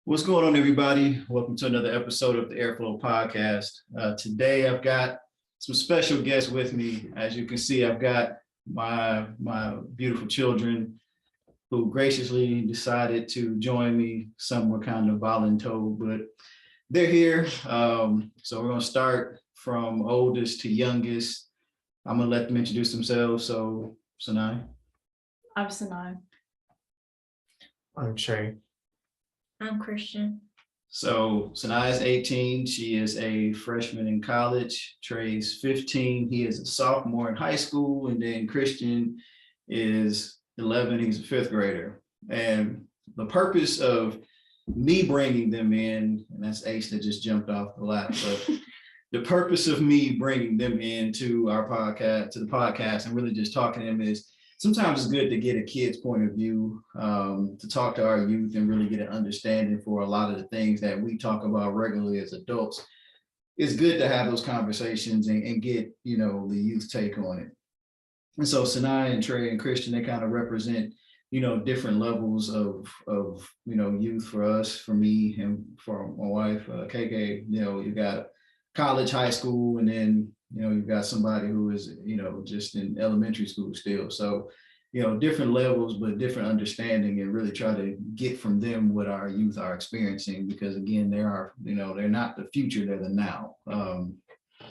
What's going on, everybody? Welcome to another episode of the Airflow Podcast. Today, I've got some special guests with me. As you can see, I've got my beautiful children who graciously decided to join me. Some were kind of voluntold, but they're here. So we're going to start from oldest to youngest. I'm going to let them introduce themselves. So, Sanai. I'm Sanai. I'm Trey. I'm Christian. So Sanai is 18. She is a freshman in college. Trey's 15. He is a sophomore in high school. And then Christian is 11. He's a fifth grader. And the purpose of me bringing them in, and that's Ace that just jumped off the lap, but the purpose of me bringing them into our podcast, to the podcast, and really just talking to them is sometimes it's good to get a kid's point of view, to talk to our youth and really get an understanding for a lot of the things that we talk about regularly as adults. It's good to have those conversations and get, the youth take on it. And so Sanai and Trey and Christian, they kind of represent, different levels of youth for us, for me, and for my wife, KK. You got college, high school, and then you've got somebody who is, just in elementary school still. So, different levels, but different understanding, and really try to get from them what our youth are experiencing, because again, they're not the future, they're the now.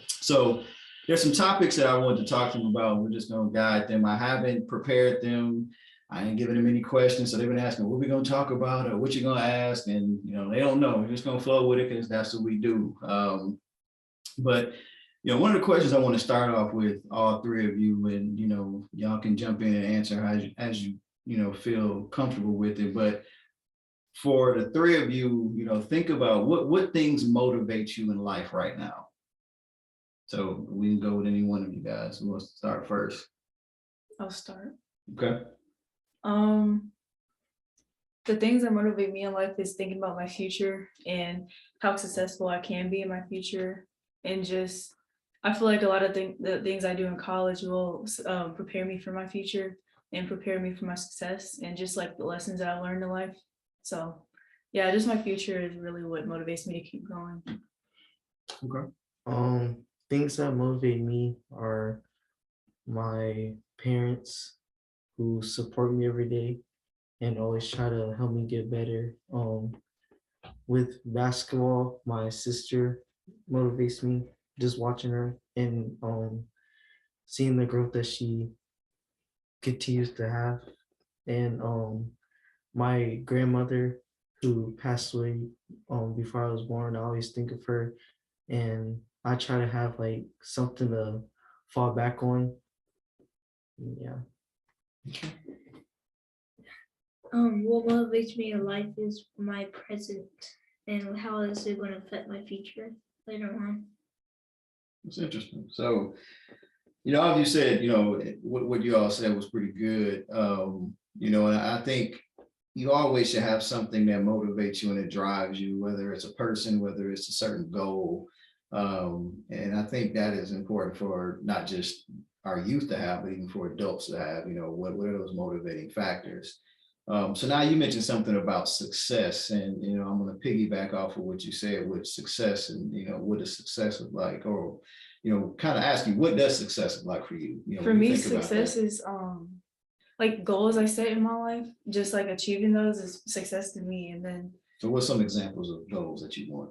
So there's some topics that I wanted to talk to them about. We're just going to guide them. I haven't prepared them. I ain't giving them any questions. So they've been asking, what are we going to talk about, or what you going to ask? And, they don't know. We're just going to flow with it because that's what we do. But one of the questions I want to start off with all three of you, and y'all can jump in and answer as you feel comfortable with it. But for the three of you, think about what things motivate you in life right now. So we can go with any one of you guys who wants to start first. I'll start. Okay. The things that motivate me in life is thinking about my future and how successful I can be in my future, and just I feel like a lot of the things I do in college will prepare me for my future and prepare me for my success, and just like the lessons that I learned in life. So yeah, just my future is really what motivates me to keep going. Okay. Things that motivate me are my parents, who support me every day and always try to help me get better. With basketball, my sister motivates me, just watching her and seeing the growth that she continues to have. And my grandmother, who passed away before I was born, I always think of her, and I try to have like something to fall back on. Yeah. What motivates me in life is my present and how is it going to affect my future later on. That's interesting. So, as you said, what you all said was pretty good. And I think you always should have something that motivates you and it drives you, whether it's a person, whether it's a certain goal. And I think that is important for not just our youth to have, but even for adults to have, what are those motivating factors? So now you mentioned something about success, and, I'm going to piggyback off of what you said with success, and, what does success look like? Or, kind of ask you, what does success look like for you? For me, success is like goals I set in my life, just like achieving those is success to me. And then, so what's some examples of goals that you want?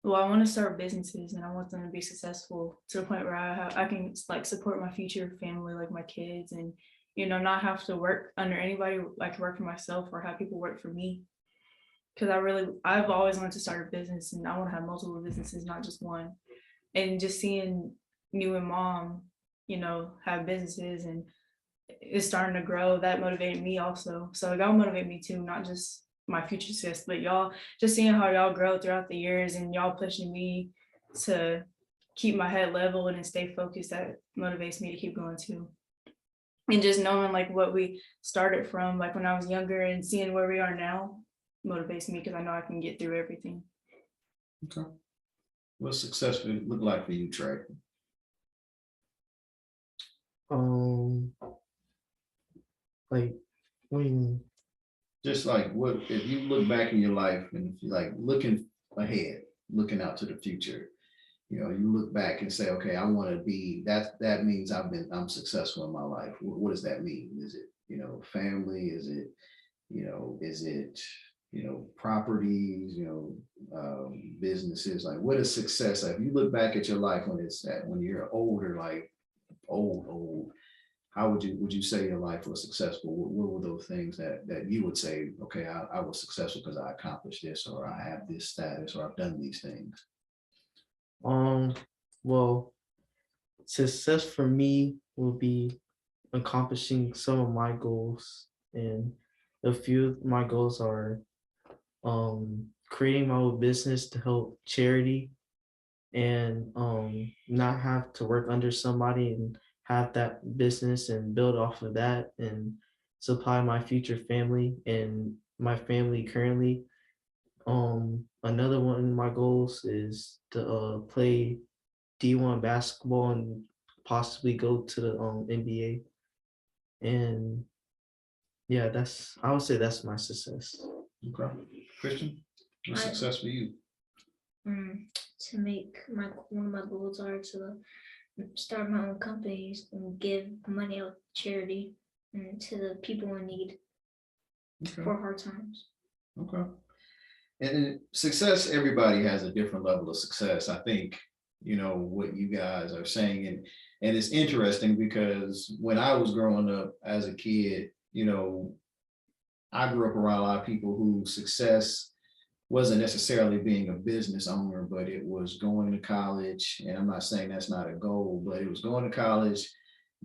well, I want to start businesses, and I want them to be successful to the point where I can like support my future family, like my kids, and not have to work under anybody. I can work for myself or have people work for me. Because I've always wanted to start a business, and I want to have multiple businesses, not just one. And just seeing you and mom, have businesses and it's starting to grow, that motivated me also. So y'all motivate me too, not just my future success, but y'all just seeing how y'all grow throughout the years and y'all pushing me to keep my head level and stay focused. That motivates me to keep going too. And just knowing like what we started from, like when I was younger, and seeing where we are now motivates me, because I know I can get through everything. Okay. What's success look like for you, Trey? Like when just like what, if you look back in your life and if you like looking ahead, looking out to the future, you know, you look back and say, okay, I want to be that means I'm successful in my life. What does that mean? Is it, you know, family? Is it, you know, properties, businesses? Like, what is success? Like, if you look back at your life when you're older, like old, how would you say your life was successful? What were those things that you would say, okay, I was successful because I accomplished this, or I have this status, or I've done these things? Well, success for me will be accomplishing some of my goals, and a few of my goals are creating my own business to help charity, and not have to work under somebody and have that business and build off of that and supply my future family and my family currently. Another one of my goals is to play D1 basketball and possibly go to the NBA. And yeah, I would say that's my success. Okay, Christian, what's success for you? To make one of my goals are to start my own companies and give money out to charity and to the people in need for hard times. Okay. And success, everybody has a different level of success. I think, you know, what you guys are saying, and it's interesting because when I was growing up as a kid, you know, I grew up around a lot of people whose success wasn't necessarily being a business owner, but it was going to college. And I'm not saying that's not a goal, but it was going to college,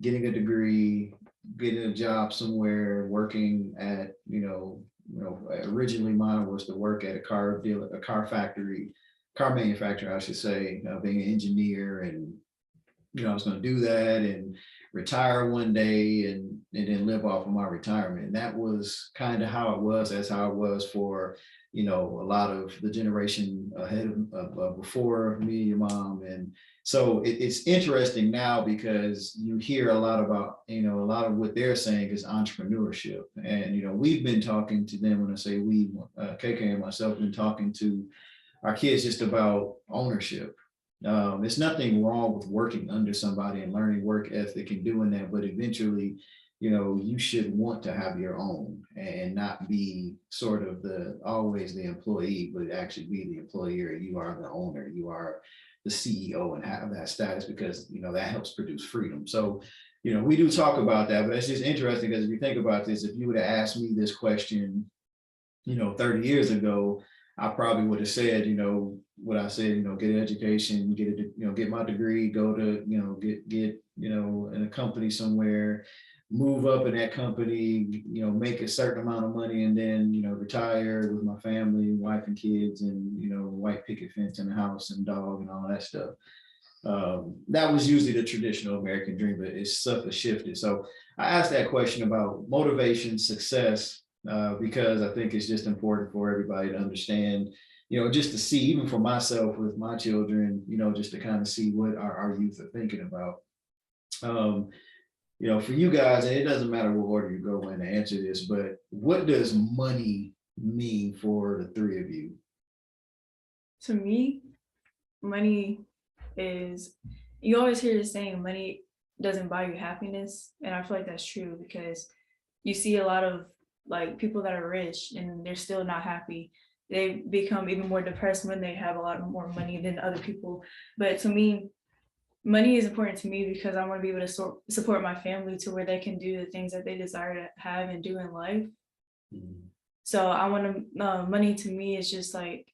getting a degree, getting a job somewhere, working at, originally mine was to work at a car manufacturer, I should say, being an engineer. And, I was going to do that and retire one day and then live off of my retirement. And that was kind of how it was. That's how it was for, a lot of the generation ahead of before me and your mom. And so it's interesting now because you hear a lot about, a lot of what they're saying is entrepreneurship. And, we've been talking to them, when I say we, KK and myself, been talking to our kids just about ownership. There's nothing wrong with working under somebody and learning work ethic and doing that, but eventually, you should want to have your own and not be sort of always the employee, but actually be the employer. You are the owner, you are the CEO, and have that status because, that helps produce freedom. So, we do talk about that, but it's just interesting because if you think about this, if you would have asked me this question, 30 years ago, I probably would have said, what I said, get an education, get my degree, go to, get, in a company somewhere, move up in that company, make a certain amount of money and then, retire with my family, wife and kids, and, white picket fence and a house and dog and all that stuff. That was usually the traditional American dream, but it's stuff has shifted. So I asked that question about motivation, success, because I think it's just important for everybody to understand, just to see, even for myself with my children, just to kind of see what our youth are thinking about. For you guys, and it doesn't matter what order you go in to answer this, but what does money mean for the three of you? To me, money is, you always hear the saying, money doesn't buy you happiness. And I feel like that's true because you see a lot of like people that are rich and they're still not happy. They become even more depressed when they have a lot more money than other people. But to me, money is important to me because I want to be able to support my family to where they can do the things that they desire to have and do in life. Mm-hmm. So I want to, money to me is just like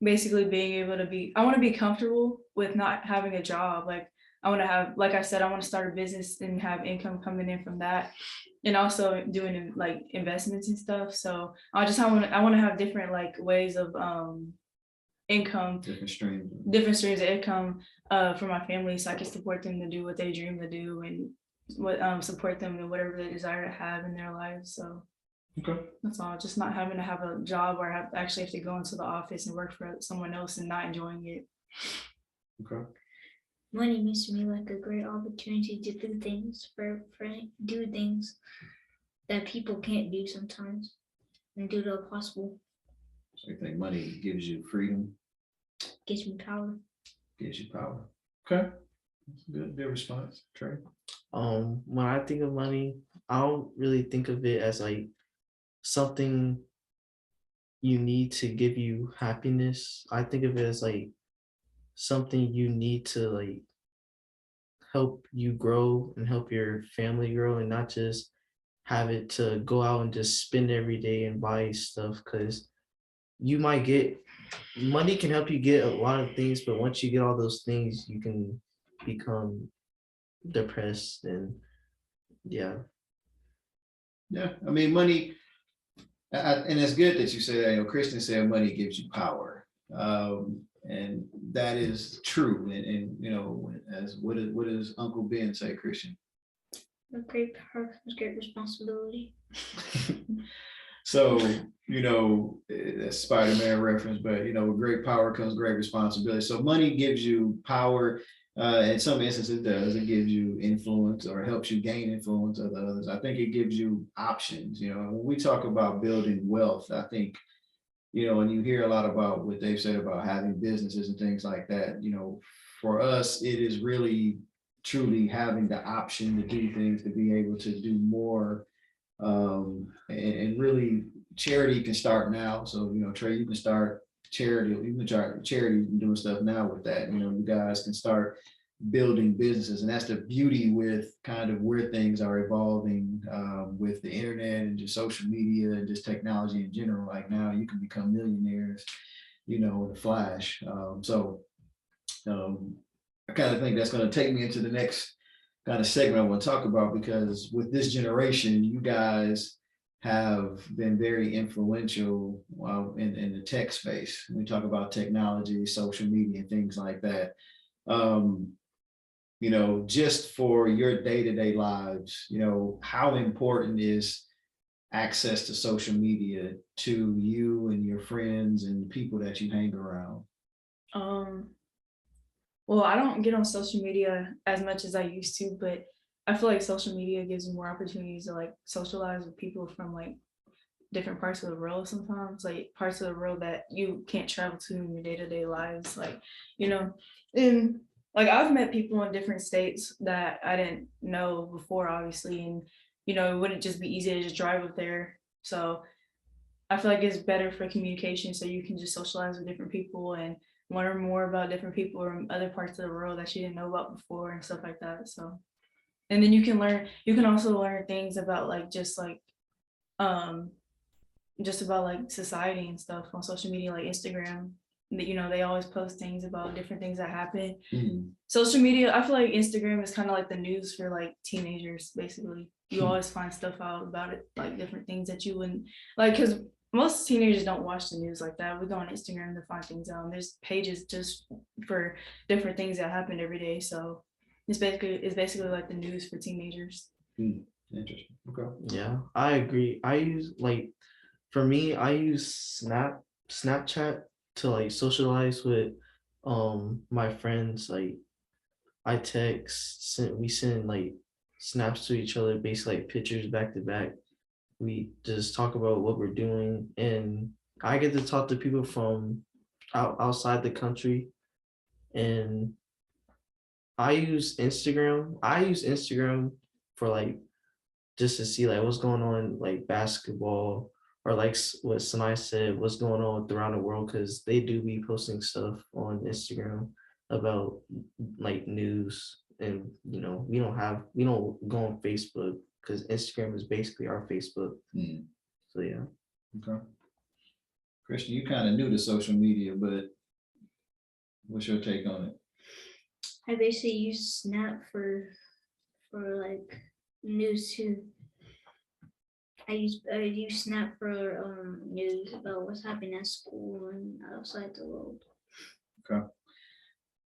basically being able to I want to be comfortable with not having a job. Like I want to have, like I said, I want to start a business and have income coming in from that. And also doing like investments and stuff. So I want to have different like ways of income, different streams of income for my family, so I can support them to do what they dream to do and support them in whatever they desire to have in their lives. So okay, that's all. Just not having to have a job where I actually have to go into the office and work for someone else and not enjoying it. Okay. Money means to me like a great opportunity to do things do things that people can't do sometimes. and do the possible. So you think money gives you freedom, Gives me power. gives you power? Okay, that's a good response, Trey. When I think of money, I don't really think of it as like something you need to give you happiness. I think of it as like something you need to like help you grow and help your family grow, and not just have it to go out and just spend every day and buy stuff. Because you might get money can help you get a lot of things, but once you get all those things, you can become depressed. And yeah. Yeah, I mean, money, and it's good that you say that. You know, Christian said money gives you power, and that is true. And you know, as what does Uncle Ben say, Christian? With great power comes great responsibility. So, you know, that's Spider-Man reference, but you know, with great power comes great responsibility. So money gives you power. In some instances, it does. It gives you influence or helps you gain influence over others. I think it gives you options. You know, when we talk about building wealth, I think, you know, and you hear a lot about what they've said about having businesses and things like that. You know, for us, it is really truly having the option to do things, to be able to do more. And really charity can start now. So, you know, Trey, you can start charity, you can start charity doing stuff now with that. You know, you guys can start building businesses, and that's the beauty with kind of where things are evolving with the internet and just social media and just technology in general. Like now you can become millionaires, you know, in a flash. I kind of think that's going to take me into the next kind of segment I want to talk about, because with this generation, you guys have been very influential in the tech space. We talk about technology, social media, and things like that. You know, just for your day-to-day lives, you know, how important is access to social media to you and your friends and people that you hang around? Well, I don't get on social media as much as I used to, but I feel like social media gives me more opportunities to like socialize with people from like different parts of the world sometimes, like parts of the world that you can't travel to in your day-to-day lives, like, you know. And like I've met people in different states that I didn't know before, obviously, and you know, it wouldn't just be easy to just drive up there. So I feel like it's better for communication, so you can just socialize with different people and learn more about different people from other parts of the world that you didn't know about before and stuff like that. So, and then you can also learn things about like just about like society and stuff on social media, like Instagram. That, you know, they always post things about different things that happen. Mhm. Social media, I feel like Instagram is kind of like the news for like teenagers, basically. You always find stuff out about it, like different things that you wouldn't like, because most teenagers don't watch the news like that. We go on Instagram to find things out, and there's pages just for different things that happen every day. So it's basically like the news for teenagers. Interesting. Okay. Yeah, I agree. I use like, for me, I use Snapchat to like socialize with my friends. Like we send like snaps to each other, basically like pictures back to back. We just talk about what we're doing, and I get to talk to people from outside the country. And I use Instagram for like just to see like what's going on, like basketball, or like what Sanai said, what's going on around the world, because they do be posting stuff on Instagram about like news. And you know, we don't go on Facebook, because Instagram is basically our Facebook. So yeah. Okay. Christian, you kind of new to social media, but what's your take on it? I basically use Snap for like news too. I use Snap for news about what's happening at school and outside the world. Okay.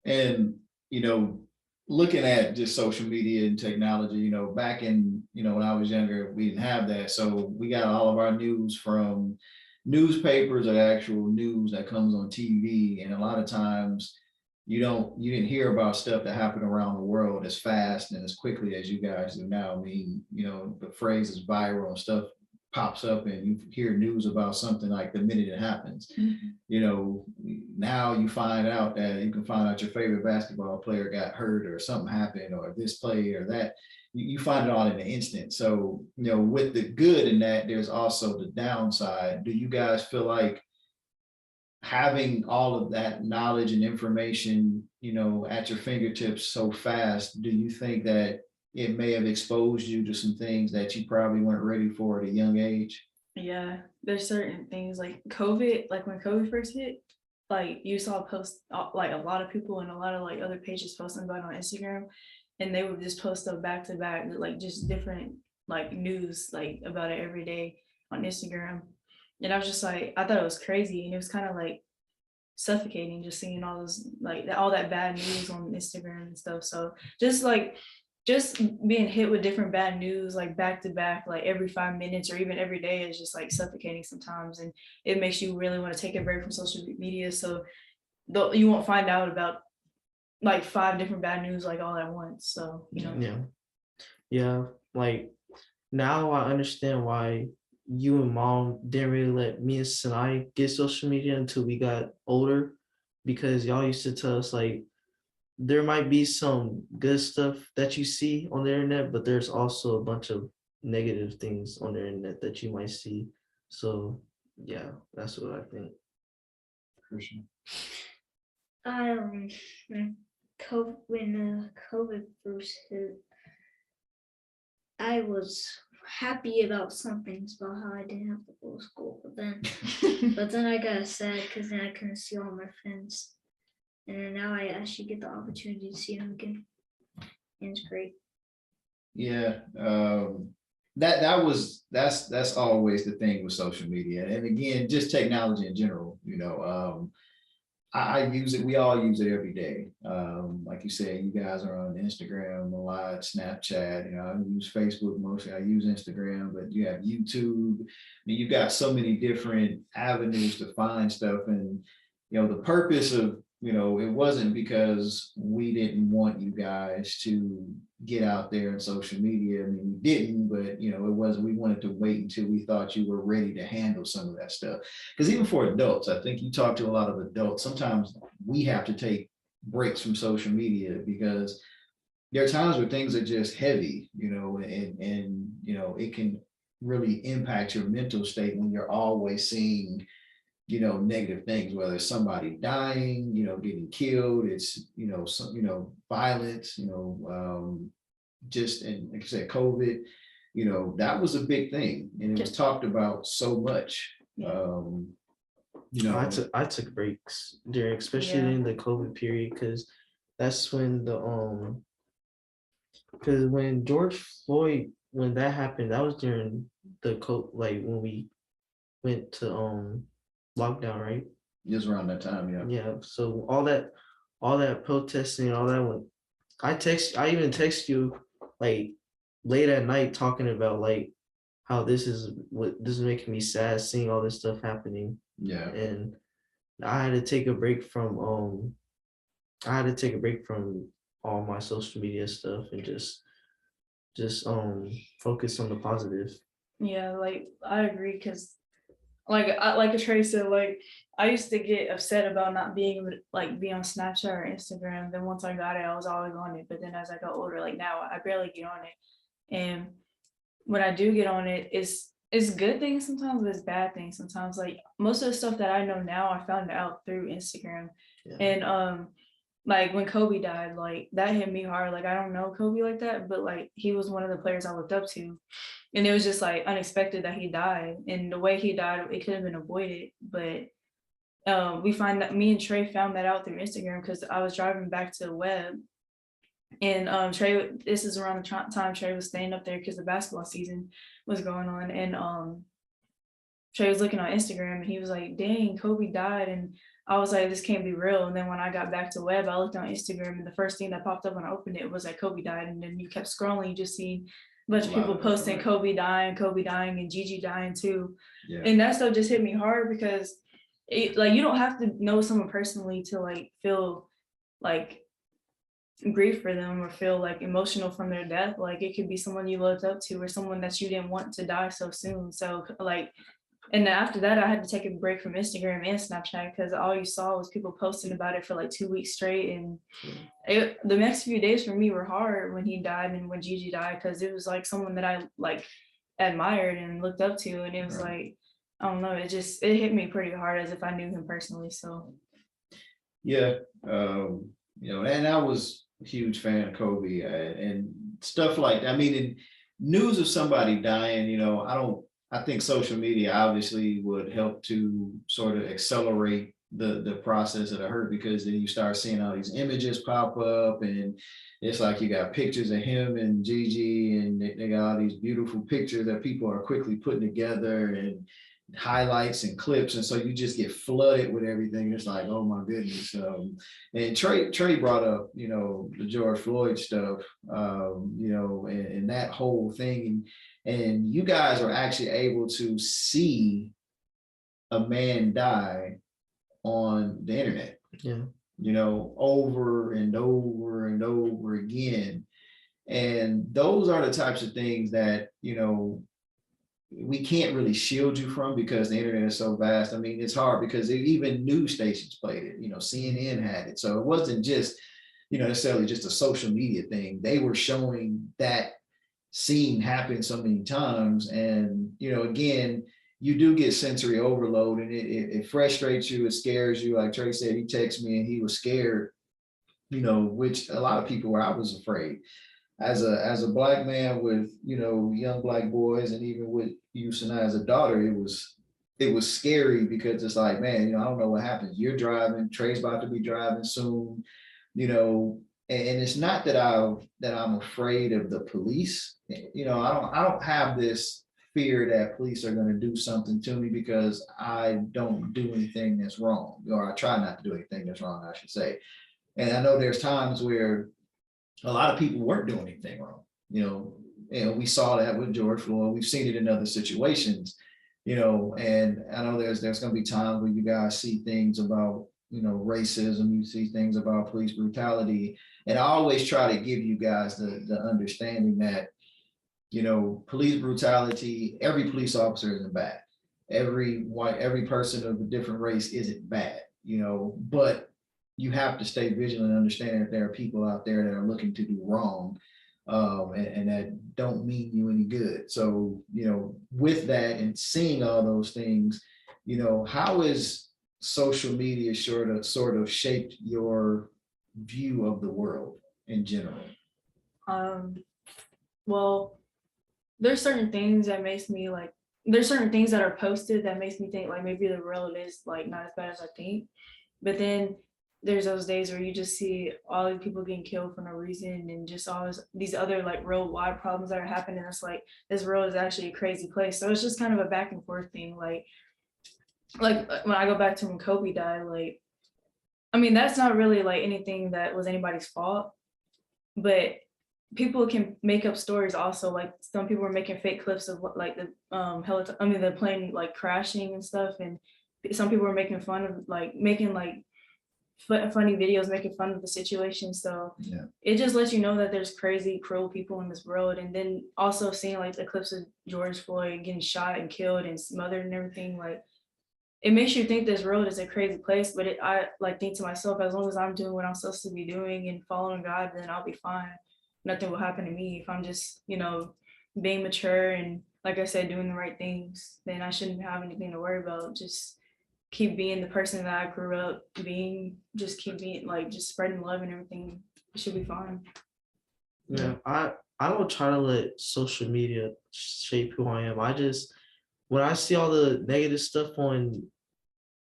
And, you know, looking at just social media and technology, you know, back in, you know, when I was younger, we didn't have that. So we got all of our news from newspapers or actual news that comes on TV. And a lot of times you didn't hear about stuff that happened around the world as fast and as quickly as you guys do now. I mean, you know, the phrase is viral and stuff pops up and you hear news about something like the minute it happens. You know, now you find out that you can find out your favorite basketball player got hurt or something happened or this play or that. You find it all in an instant. So, you know, with the good in that, there's also the downside. Do you guys feel like having all of that knowledge and information, you know, at your fingertips so fast, do you think that it may have exposed you to some things that you probably weren't ready for at a young age? Yeah, there's certain things like COVID, like when COVID first hit, like you saw posts, like a lot of people and a lot of like other pages posting about it on Instagram, and they would just post up back to back, like just different like news like about it every day on Instagram. And I was just like, I thought it was crazy, and it was kind of like suffocating just seeing all those like all that bad news on Instagram and stuff. So just being hit with different bad news like back to back, like every 5 minutes or even every day is just like suffocating sometimes, and it makes you really want to take a break from social media. So though you won't find out about like 5 different bad news like all at once. So you know. Yeah, like now I understand why you and mom didn't really let me and Sanai get social media until we got older, because y'all used to tell us like there might be some good stuff that you see on the internet, but there's also a bunch of negative things on the internet that you might see. So yeah, that's what I think. Christian? When COVID first hit, I was happy about some things about how I didn't have to go to school, but then I got sad because then I couldn't see all my friends, and then now I actually get the opportunity to see them again, and it's great. Yeah, that's always the thing with social media, and again, just technology in general. You know, I use it. We all use it every day. Like you said, you guys are on Instagram a lot, Snapchat. You know, I use Facebook mostly. I use Instagram, but you have YouTube. I mean, you've got so many different avenues to find stuff. And you know, the purpose of, you know, it wasn't because we didn't want you guys to get out there in social media. I mean, we didn't, but you know, it wasn't, we wanted to wait until we thought you were ready to handle some of that stuff. Because even for adults, I think you talk to a lot of adults, sometimes we have to take breaks from social media because there are times where things are just heavy, you know, and you know, it can really impact your mental state when you're always seeing, you know, negative things, whether it's somebody dying, you know, getting killed, it's, you know, some, you know, violence, you know, just, and like I said, COVID, you know, that was a big thing and it was talked about so much. You know, I took breaks during, especially in the COVID period, because that's when because when George Floyd, when that happened, that was during the like when we went to lockdown, right? just around that time, Yeah. So all that protesting and all that went. I even text you like late at night talking about like how this is making me sad seeing all this stuff happening. Yeah. And I had to take a break from all my social media stuff and just focus on the positive. Yeah, like I agree, because like Trey said, like I used to get upset about not being able to like be on Snapchat or Instagram. Then once I got it, I was always on it. But then as I got older, like now I barely get on it. And when I do get on it, it's good things sometimes, but it's bad things sometimes. Like most of the stuff that I know now, I found out through Instagram. Yeah. And like when Kobe died, like that hit me hard. Like I don't know Kobe like that, but like he was one of the players I looked up to. And it was just like unexpected that he died. And the way he died, it could have been avoided. But we find that me and Trey found that out through Instagram because I was driving back to the web. And Trey, this is around the time Trey was staying up there because the basketball season was going on. And Trey was looking on Instagram and he was like, dang, Kobe died. And I was like, this can't be real. And then when I got back to web, I looked on Instagram and the first thing that popped up when I opened it was that Kobe died. And then you kept scrolling, you just see a bunch of people posting Kobe dying, and Gigi dying too. Yeah. And that stuff just hit me hard because like you don't have to know someone personally to like feel like grieve for them or feel like emotional from their death. Like it could be someone you looked up to or someone that you didn't want to die so soon. So like, and then after that, I had to take a break from Instagram and Snapchat because all you saw was people posting about it for like 2 weeks straight. And the next few days for me were hard when he died and when Gigi died, because it was like someone that I like admired and looked up to. And it was like, I don't know, it hit me pretty hard as if I knew him personally. So Yeah, and I was a huge fan of Kobe and stuff like that. I mean, in news of somebody dying, I think social media obviously would help to sort of accelerate the process of the hurt, because then you start seeing all these images pop up, and it's like you got pictures of him and Gigi, and they got all these beautiful pictures that people are quickly putting together and highlights and clips, and so you just get flooded with everything. It's like, oh my goodness. And Trey brought up the George Floyd stuff, and that whole thing, and you guys are actually able to see a man die on the internet, over and over and over again. And those are the types of things that we can't really shield you from, because the internet is so vast. I mean, it's hard because even news stations played it, CNN had it. So it wasn't just, necessarily just a social media thing. They were showing that scene happen so many times. And, again, you do get sensory overload, and it frustrates you, it scares you. Like Trey said, he texted me and he was scared, which a lot of people were. I was afraid. As a Black man with young Black boys, and even with you, Sanai, as a daughter, it was scary, because it's like, man, I don't know what happens. You're driving, Trey's about to be driving soon, and it's not that I'm afraid of the police. I don't have this fear that police are going to do something to me, because I don't do anything that's wrong, or I try not to do anything that's wrong, I should say. And I know there's times where a lot of people weren't doing anything wrong, and we saw that with George Floyd. We've seen it in other situations, and I know there's going to be times where you guys see things about, racism, you see things about police brutality. And I always try to give you guys the understanding that, police brutality, every police officer isn't bad. Every person of a different race isn't bad, but you have to stay vigilant and understand that there are people out there that are looking to do wrong, and that don't mean you any good. So, with that and seeing all those things, how is social media sort of shaped your view of the world in general? Well, there's certain things that makes me like, there's certain things that are posted that makes me think like maybe the world is like not as bad as I think. But then there's those days where you just see all these people getting killed for no reason, and just all these other like real wide problems that are happening. It's like this world is actually a crazy place. So it's just kind of a back and forth thing. Like when I go back to when Kobe died, like, I mean, that's not really like anything that was anybody's fault, but people can make up stories also. Like some people were making fake clips of like the the plane like crashing and stuff, and some people were making fun of funny videos making fun of the situation. So yeah, it just lets you know that there's crazy, cruel people in this world. And then also seeing like the clips of George Floyd getting shot and killed and smothered and everything, like it makes you think this world is a crazy place. But I like think to myself, as long as I'm doing what I'm supposed to be doing and following God, then I'll be fine. Nothing will happen to me. If I'm just, being mature and, like I said, doing the right things, then I shouldn't have anything to worry about. Just keep being the person that I grew up being, just keep being like, just spreading love and everything. It should be fine. Yeah, I don't try to let social media shape who I am. When I see all the negative stuff on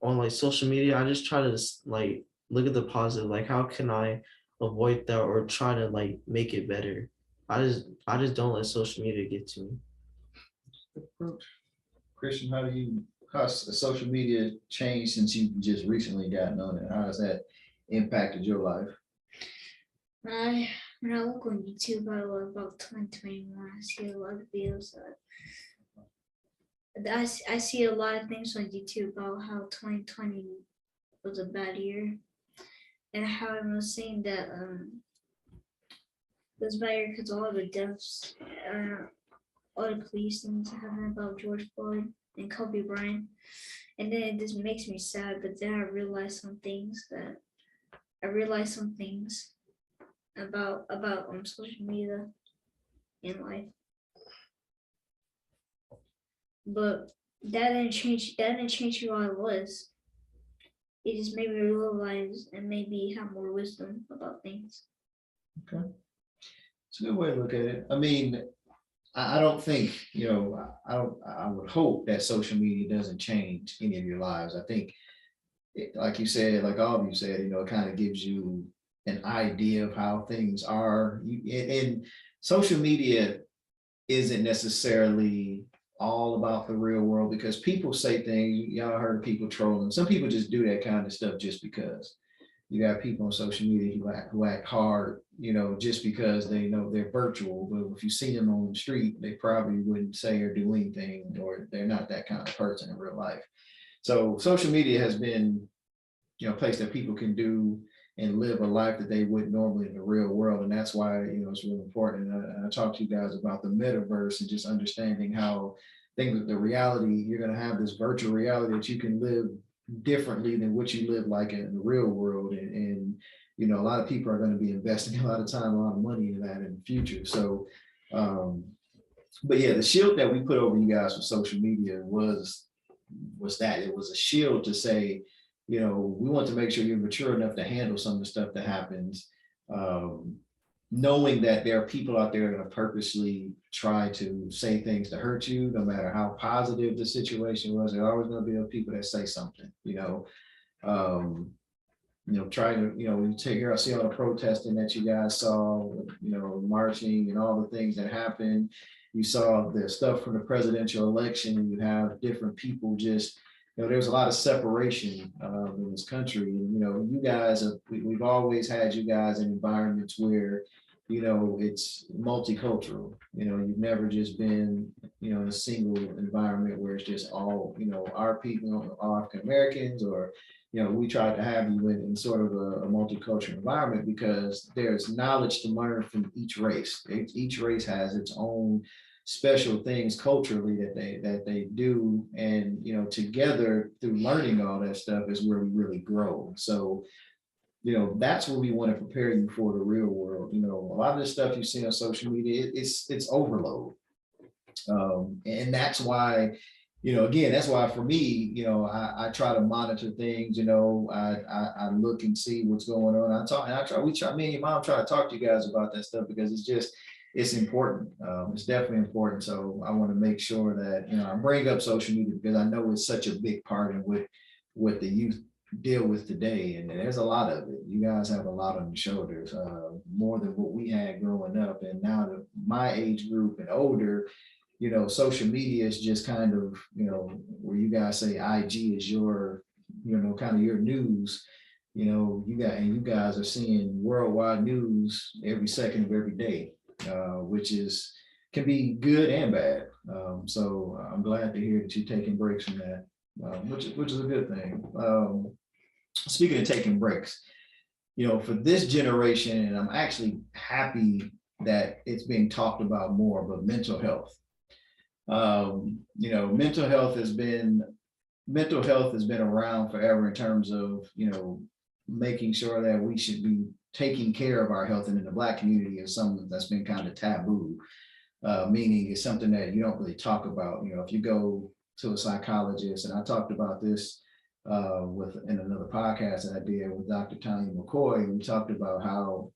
like social media, I just try to like look at the positive. Like, how can I avoid that or try to like make it better? I just don't let social media get to me. Christian, how's social media changed since you just recently gotten on it? How has that impacted your life? When I look on YouTube, about 2021, I see a lot of videos. I see a lot of things on YouTube about how 2020 was a bad year, and how I was saying that feels better because all the deaths, all the police things happening about George Floyd and Kobe Bryant. And then it just makes me sad, but then I realized some things about social media in life. But that didn't change who I was. It just made me realize and maybe have more wisdom about things. Okay. It's a good way to look at it. I mean, I don't think, I would hope that social media doesn't change any of your lives. I think, like you said, like all of you said, it kind of gives you an idea of how things are. And social media isn't necessarily all about the real world, because people say things, y'all heard people trolling. Some people just do that kind of stuff just because. You got people on social media who act hard, just because they know they're virtual. But if you see them on the street, they probably wouldn't say or do anything, or they're not that kind of person in real life. So social media has been, a place that people can do and live a life that they wouldn't normally in the real world. And that's why, it's really important. And I talked to you guys about the metaverse and just understanding how things, the reality, you're going to have this virtual reality that you can live differently than what you live like in the real world. And a lot of people are going to be investing a lot of time, a lot of money into that in the future. So, but yeah, the shield that we put over you guys for social media was that it was a shield to say, we want to make sure you're mature enough to handle some of the stuff that happens, knowing that there are people out there that have purposely try to say things to hurt you, no matter how positive the situation was. There are always going to be those people that say something, try to, we take here, I see all the protesting that you guys saw, marching and all the things that happened. You saw the stuff from the presidential election, and you have different people just, there's a lot of separation in this country. And, you guys, we've always had you guys in environments where, it's multicultural. You've never just been, in a single environment where it's just all, our people, all African Americans, or, we try to have you in sort of a multicultural environment, because there's knowledge to learn from each race. Each race has its own special things culturally that they do, and together through learning all that stuff is where we really grow. So that's what we want to prepare you for the real world. A lot of the stuff you see on social media, it's overload, and that's why again, that's why for me, I try to monitor things. I look and see what's going on. Me and your mom try to talk to you guys about that stuff, because it's important. It's definitely important. So I want to make sure that, I bring up social media because I know it's such a big part in what the youth deal with today. And there's a lot of it. You guys have a lot on your shoulders, more than what we had growing up. And now that my age group and older, social media is just kind of, where you guys say IG is your, kind of your news. You guys are seeing worldwide news every second of every day, which can be good and bad. So I'm glad to hear that you're taking breaks from that, which is a good thing. Speaking of taking breaks, for this generation, and I'm actually happy that it's being talked about more, but mental health. Mental health has been around forever in terms of, making sure that we should be taking care of our health. And in the Black community is something that's been kind of taboo, meaning it's something that you don't really talk about. If you go to a psychologist, and I talked about this in another podcast that I did with Dr. Tanya McCoy, and we talked about how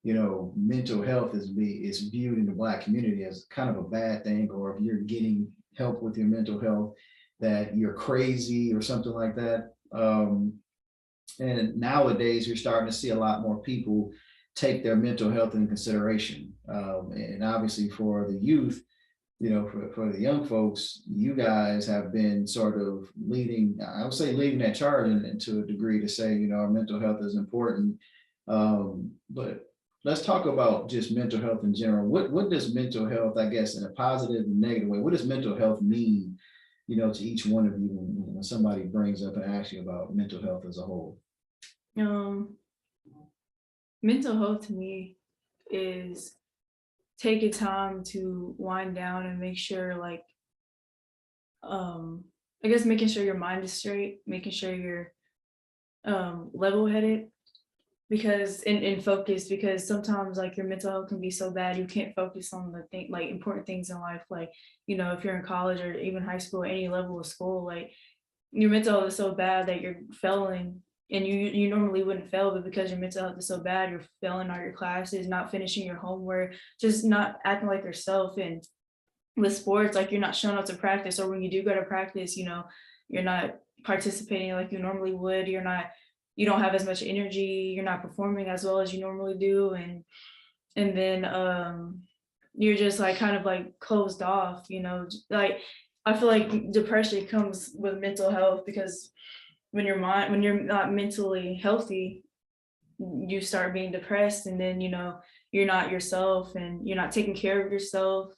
mental health is viewed in the Black community as kind of a bad thing, or if you're getting help with your mental health, that you're crazy or something like that. And nowadays you're starting to see a lot more people take their mental health into consideration. And obviously for the youth, for the young folks, you guys have been sort of leading that charge and to a degree to say, our mental health is important. But let's talk about just mental health in general. What does mental health, I guess, in a positive and negative way, what does mental health mean, to each one of you when somebody brings up and asks you about mental health as a whole? Mental health to me is take a time to wind down and make sure like, I guess making sure your mind is straight, making sure you're level-headed, because in focus, because sometimes like your mental health can be so bad you can't focus on the thing like important things in life, like if you're in college or even high school, any level of school, like your mental health is so bad that you're failing, and you normally wouldn't fail, but because your mental health is so bad, you're failing all your classes, not finishing your homework, just not acting like yourself. And with sports, like you're not showing up to practice, or when you do go to practice, you're not participating like you normally would, you don't have as much energy, you're not performing as well as you normally do, and then you're just like kind of like closed off, like I feel like depression comes with mental health, because when you're not mentally healthy, you start being depressed, and then you're not yourself, and you're not taking care of yourself,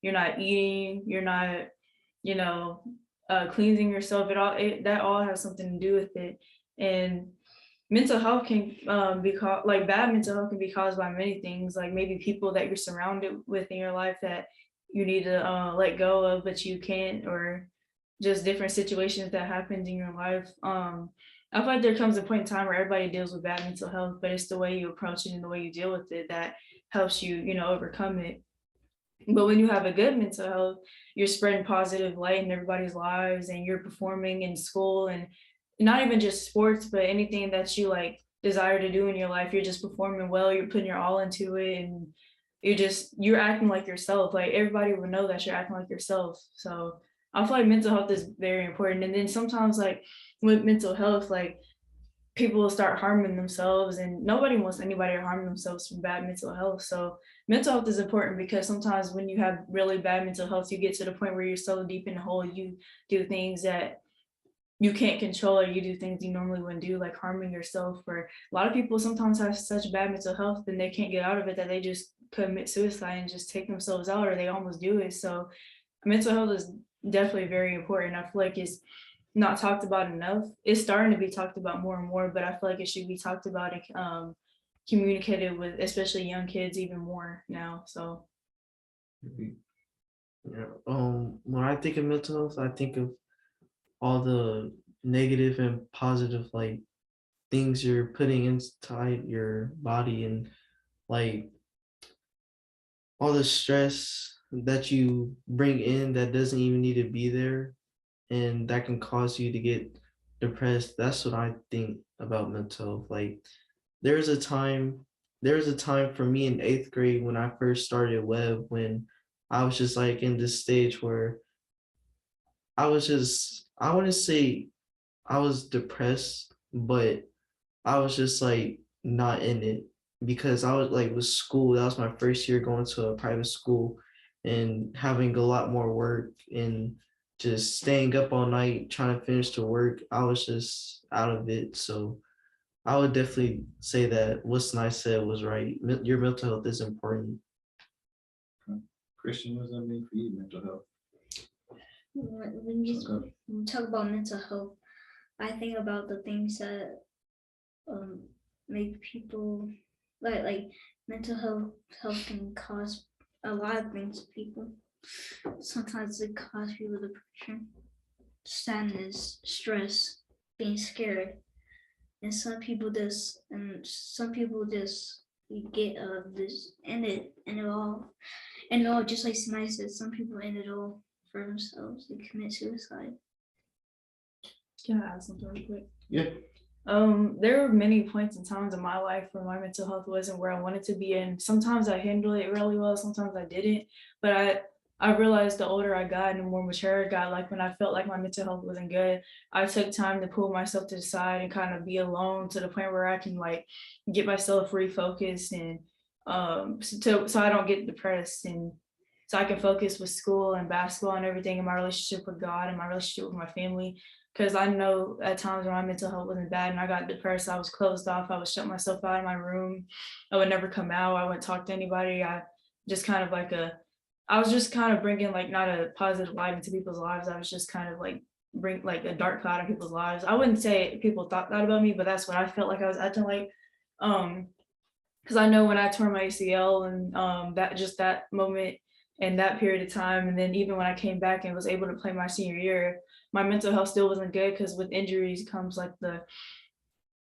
you're not eating, you're not cleansing yourself. That all has something to do with it. And mental health can be caused, like bad mental health can be caused by many things, like maybe people that you're surrounded with in your life that you need to let go of, but you can't, or just different situations that happens in your life. I feel like there comes a point in time where everybody deals with bad mental health, but it's the way you approach it and the way you deal with it that helps you, overcome it. But when you have a good mental health, you're spreading positive light in everybody's lives, and you're performing in school, and not even just sports, but anything that you like desire to do in your life, you're just performing well, you're putting your all into it, and you're acting like yourself. Like everybody will know that you're acting like yourself. So I feel like mental health is very important. And then sometimes like with mental health, like people will start harming themselves, and nobody wants anybody to harm themselves from bad mental health. So mental health is important, because sometimes when you have really bad mental health, you get to the point where you're so deep in the hole, you do things that you can't control, or you do things you normally wouldn't do, like harming yourself. Or a lot of people sometimes have such bad mental health and they can't get out of it, that they just commit suicide and just take themselves out, or they almost do it. So mental health is definitely very important. I feel like it's not talked about enough. It's starting to be talked about more and more, but I feel like it should be talked about and communicated with, especially young kids, even more now. So Yeah. When I think of mental health, I think of all the negative and positive like things you're putting inside your body, and like all the stress that you bring in that doesn't even need to be there, and that can cause you to get depressed. That's what I think about mental health. Like there was a time for me in 8th grade when I first started web, when I was just like in this stage where I wouldn't say I was depressed, but I was just like not in it, because I was like with school. That was my first year going to a private school and having a lot more work and just staying up all night trying to finish the work. I was just out of it. So I would definitely say that what Sanai said was right. Your mental health is important. Christian, what does that mean for you, mental health? When you talk about mental health, I think about the things that make people like mental health can cause a lot of things to people. Sometimes it causes people depression, sadness, stress, being scared, and some people just get this end it all, just like Sanai said, some people end it all for themselves. They commit suicide. can I add something real quick? Yeah. There were many points in times in my life where my mental health wasn't where I wanted to be, and sometimes I handled it really well, sometimes I didn't. But I realized the older I got and the more mature I got, like when I felt like my mental health wasn't good, I took time to pull myself to the side and kind of be alone, to the point where I can like get myself refocused, and so I don't get depressed, and so I can focus with school and basketball and everything, and my relationship with God and my relationship with my family. Because I know at times when my mental health wasn't bad and I got depressed, I was closed off. I would shut myself out of my room. I would never come out. I wouldn't talk to anybody. I was just kind of bringing like not a positive light into people's lives. I was just kind of like bring like a dark cloud in people's lives. I wouldn't say people thought that about me, but that's what I felt like I was acting like. because I know when I tore my ACL and that moment and that period of time, and then even when I came back and was able to play my senior year, my mental health still wasn't good, because with injuries comes like the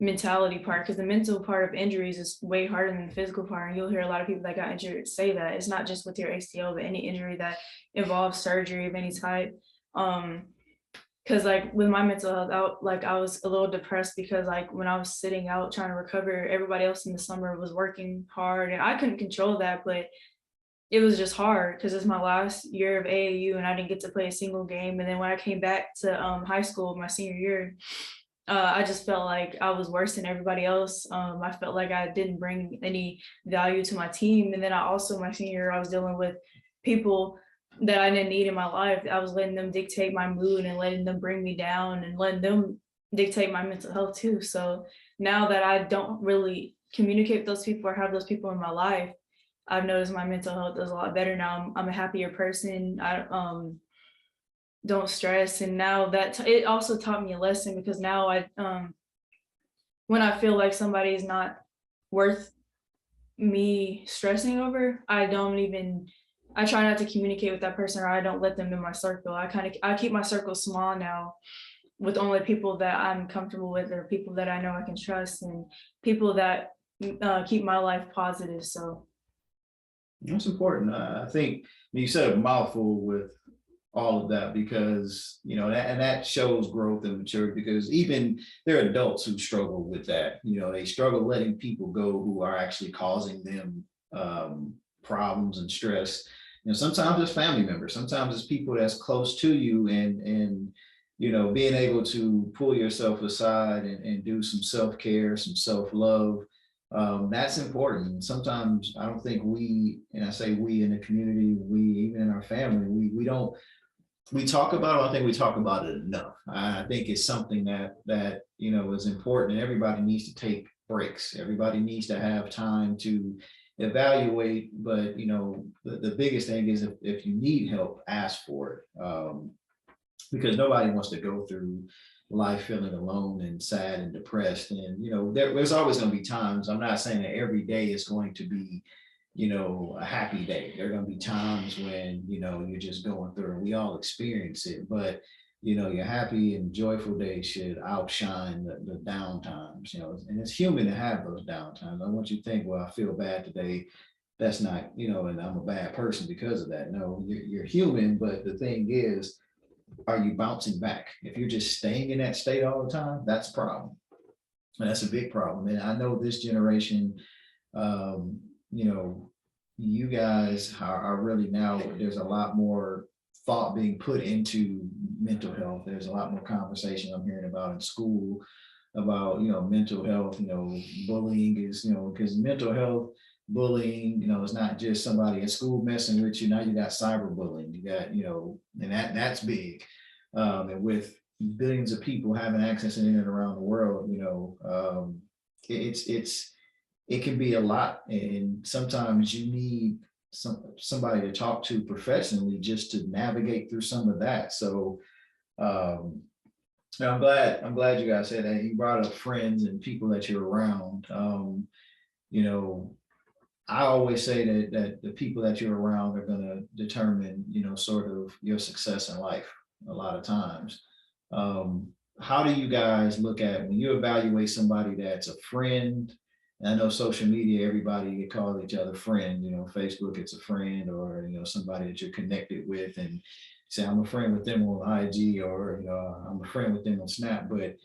mentality part, because the mental part of injuries is way harder than the physical part. And you'll hear a lot of people that got injured say that it's not just with your ACL, but any injury that involves surgery of any type. Because like with my mental health, I was a little depressed, because like when I was sitting out trying to recover, everybody else in the summer was working hard and I couldn't control that, but it was just hard because it's my last year of AAU and I didn't get to play a single game. And then when I came back to high school, my senior year, I just felt like I was worse than everybody else. I felt like I didn't bring any value to my team. And then my senior year, I was dealing with people that I didn't need in my life. I was letting them dictate my mood and letting them bring me down and letting them dictate my mental health too. So now that I don't really communicate with those people or have those people in my life, I've noticed my mental health is a lot better now. I'm a happier person. I don't stress. And now that it also taught me a lesson, because now when I feel like somebody is not worth me stressing over, I try not to communicate with that person, or I don't let them in my circle. I keep my circle small now, with only people that I'm comfortable with, or people that I know I can trust, and people that keep my life positive. So That's important. I think you said a mouthful with all of that, because that shows growth and maturity, because even there are adults who struggle with that. They struggle letting people go who are actually causing them problems and stress. Sometimes it's family members, sometimes it's people that's close to you, and being able to pull yourself aside and do some self-care, some self-love, that's important. Sometimes I don't think and I say we in the community, we even in our family, we talk about it. I don't think we talk about it enough. I think it's something that is important, and everybody needs to take breaks. Everybody needs to have time to evaluate. But the biggest thing is, if you need help, ask for it, because nobody wants to go through life feeling alone and sad and depressed. And there's always going to be times. I'm not saying that every day is going to be a happy day. There are going to be times when you're just going through, and we all experience it. But your happy and joyful days should outshine the down times. And it's human to have those down times. I want you to think, well, I feel bad today. That's not, and I'm a bad person because of that. No, you're human. But the thing is, are you bouncing back? If you're just staying in that state all the time, that's a problem. And that's a big problem. And I know this generation, you guys are really, now there's a lot more thought being put into mental health. There's a lot more conversation I'm hearing about in school about mental health. Bullying is, because mental health, bullying, it's not just somebody at school messing with you. Now you got cyberbullying, you got and that's big, and with billions of people having access to the internet around the world, it can be a lot, and sometimes you need somebody to talk to professionally just to navigate through some of that. So I'm glad you guys said that. You brought up friends and people that you're around. I always say that the people that you're around are going to determine, sort of your success in life a lot of times. How do you guys look at when you evaluate somebody that's a friend? And I know social media, everybody calls each other friend, Facebook, it's a friend, or, somebody that you're connected with, and say, I'm a friend with them on IG, or, I'm a friend with them on Snap. But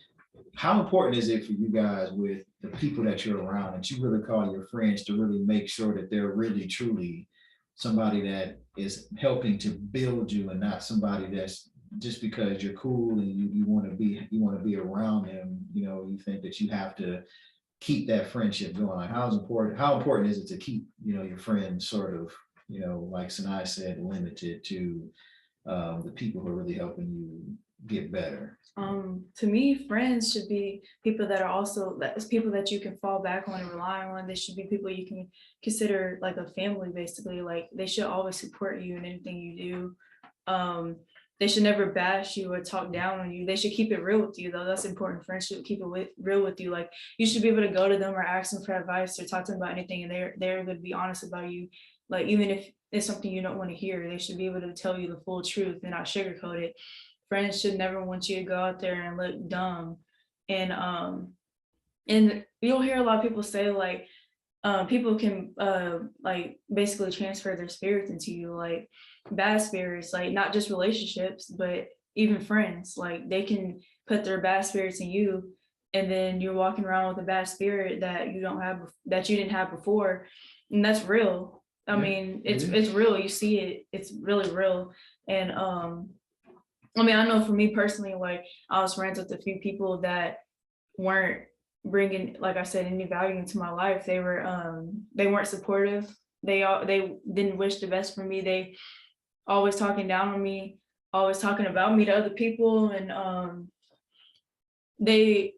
how important is it for you guys, with the people that you're around, that you really call your friends, to really make sure that they're really truly somebody that is helping to build you, and not somebody that's just because you're cool and you want to be around them, you think that you have to keep that friendship going? Like, how important is it to keep your friends sort of, like Sanai said, limited to the people who are really helping you get better? To me, friends should be people that are also people that you can fall back on and rely on. They should be people you can consider like a family, basically. Like, they should always support you in anything you do. they should never bash you or talk down on you. They should keep it real with you, though. That's important. Friends should keep it real with you. Like, you should be able to go to them or ask them for advice or talk to them about anything, and they're going to be honest about you. Like, even if it's something you don't want to hear, they should be able to tell you the full truth and not sugarcoat it. Friends should never want you to go out there and look dumb. And you'll hear a lot of people say, like, people can like basically transfer their spirits into you, like bad spirits, like not just relationships, but even friends. Like, they can put their bad spirits in you, and then you're walking around with a bad spirit that you didn't have before, and that's real. I mean, it's real. You see it. It's really real. And I mean, I know for me personally, like, I was friends with a few people that weren't bringing, like I said, any value into my life. They weren't supportive. They didn't wish the best for me. They always talking down on me, always talking about me to other people, and they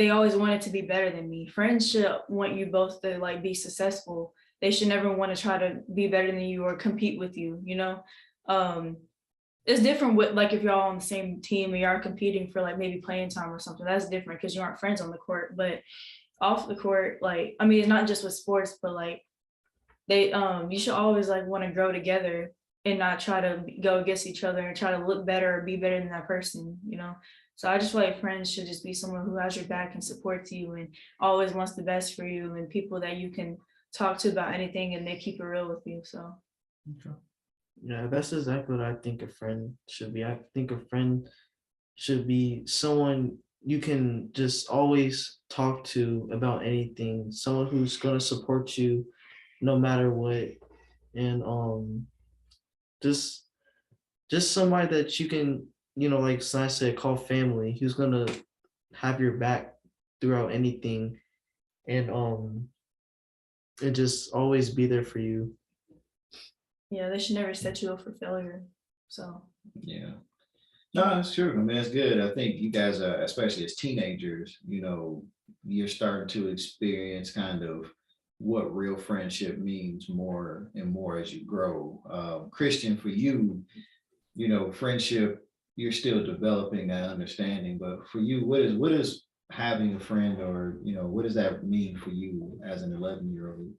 always wanted to be better than me. Friends should want you both to like be successful. They should never want to try to be better than you or compete with you, you know. It's different with, like, if you're all on the same team and you are competing for like maybe playing time or something. That's different because you aren't friends on the court. But off the court, like, I mean, it's not just with sports, but like you should always like want to grow together and not try to go against each other and try to look better or be better than that person, you know. So I just feel like friends should just be someone who has your back and supports you and always wants the best for you, and people that you can talk to about anything and they keep it real with you. So Okay. Yeah, that's exactly what I think a friend should be. I think a friend should be someone you can just always talk to about anything, someone who's going to support you no matter what. And just somebody that you can, you know, like I said, call family, who's going to have your back throughout anything, and just always be there for you. yeah, they should never set you up for failure. So Yeah. No, it's true. I mean, it's good. I think you guys are, especially as teenagers, you know, you're starting to experience kind of what real friendship means more and more as you grow. Christian, for you, you know, friendship, you're still developing that understanding, but for you, what is having a friend, or, you know, what does that mean for you as an 11-year-old?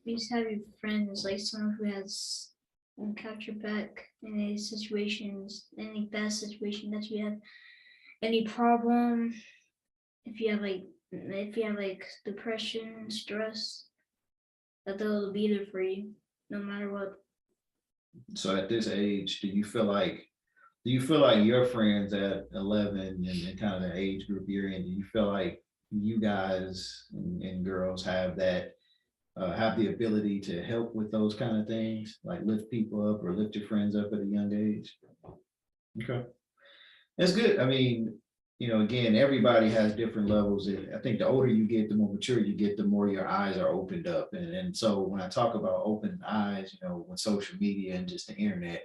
You just have your friend is like someone who has got your back in any situations, any bad situation that you have, any problem. If you have like depression, stress, that they'll be there for you no matter what. So at this age, do you feel like your friends at 11 and kind of the age group you're in, do you feel like you guys and girls have that, have the ability to help with those kind of things, like lift people up or lift your friends up at a young age? Okay, that's good. I mean, you know, again, everybody has different levels. I think the older you get, the more mature you get, the more your eyes are opened up. And so when I talk about open eyes, you know, with social media and just the internet,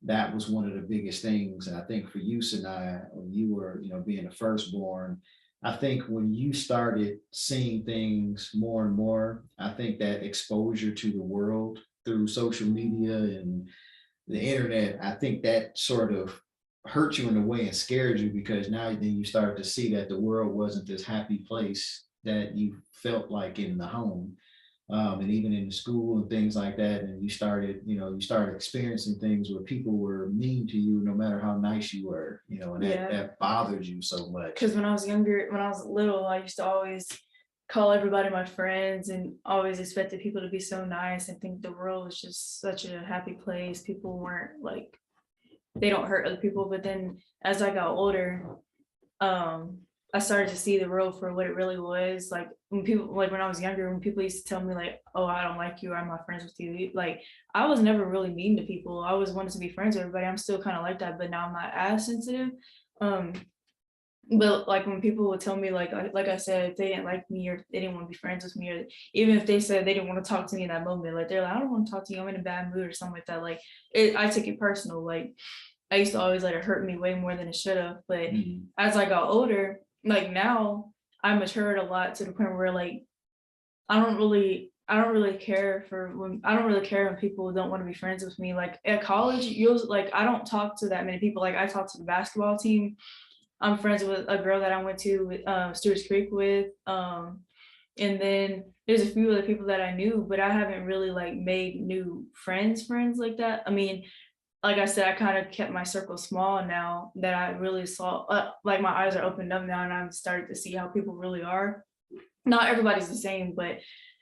that was one of the biggest things. And I think for you, Sanai, when you were, you know, being the firstborn, I think when you started seeing things more and more, I think that exposure to the world through social media and the internet, I think that sort of hurt you in a way and scared you, because now then you start to see that the world wasn't this happy place that you felt like in the home. And even in the school and things like that. And you started experiencing things where people were mean to you, no matter how nice you were, you know, and that bothered you so much. because when I was little, I used to always call everybody my friends and always expected people to be so nice and think the world was just such a happy place. People weren't like, they don't hurt other people. But then as I got older, I started to see the world for what it really was. Like when I was younger, when people used to tell me like, oh, I don't like you, or I'm not friends with you, like I was never really mean to people. I always wanted to be friends with everybody. I'm still kind of like that, but now I'm not as sensitive. But like when people would tell me like I said, if they didn't like me or they didn't want to be friends with me, or even if they said they didn't want to talk to me in that moment, like they're like, I don't want to talk to you, I'm in a bad mood or something like that. Like I took it personal. Like I used to always let it hurt me way more than it should have. But as I got older, like now I matured a lot to the point where like I don't really I don't really care when people don't want to be friends with me. Like at college, you'll like I don't talk to that many people. Like I talk to the basketball team. I'm friends with a girl that I went to with Stewart's Creek with. And then there's a few other people that I knew, but I haven't really like made new friends like that. I mean, like I said, I kind of kept my circle small now that I really saw, like my eyes are opened up now and I'm starting to see how people really are. Not everybody's the same, but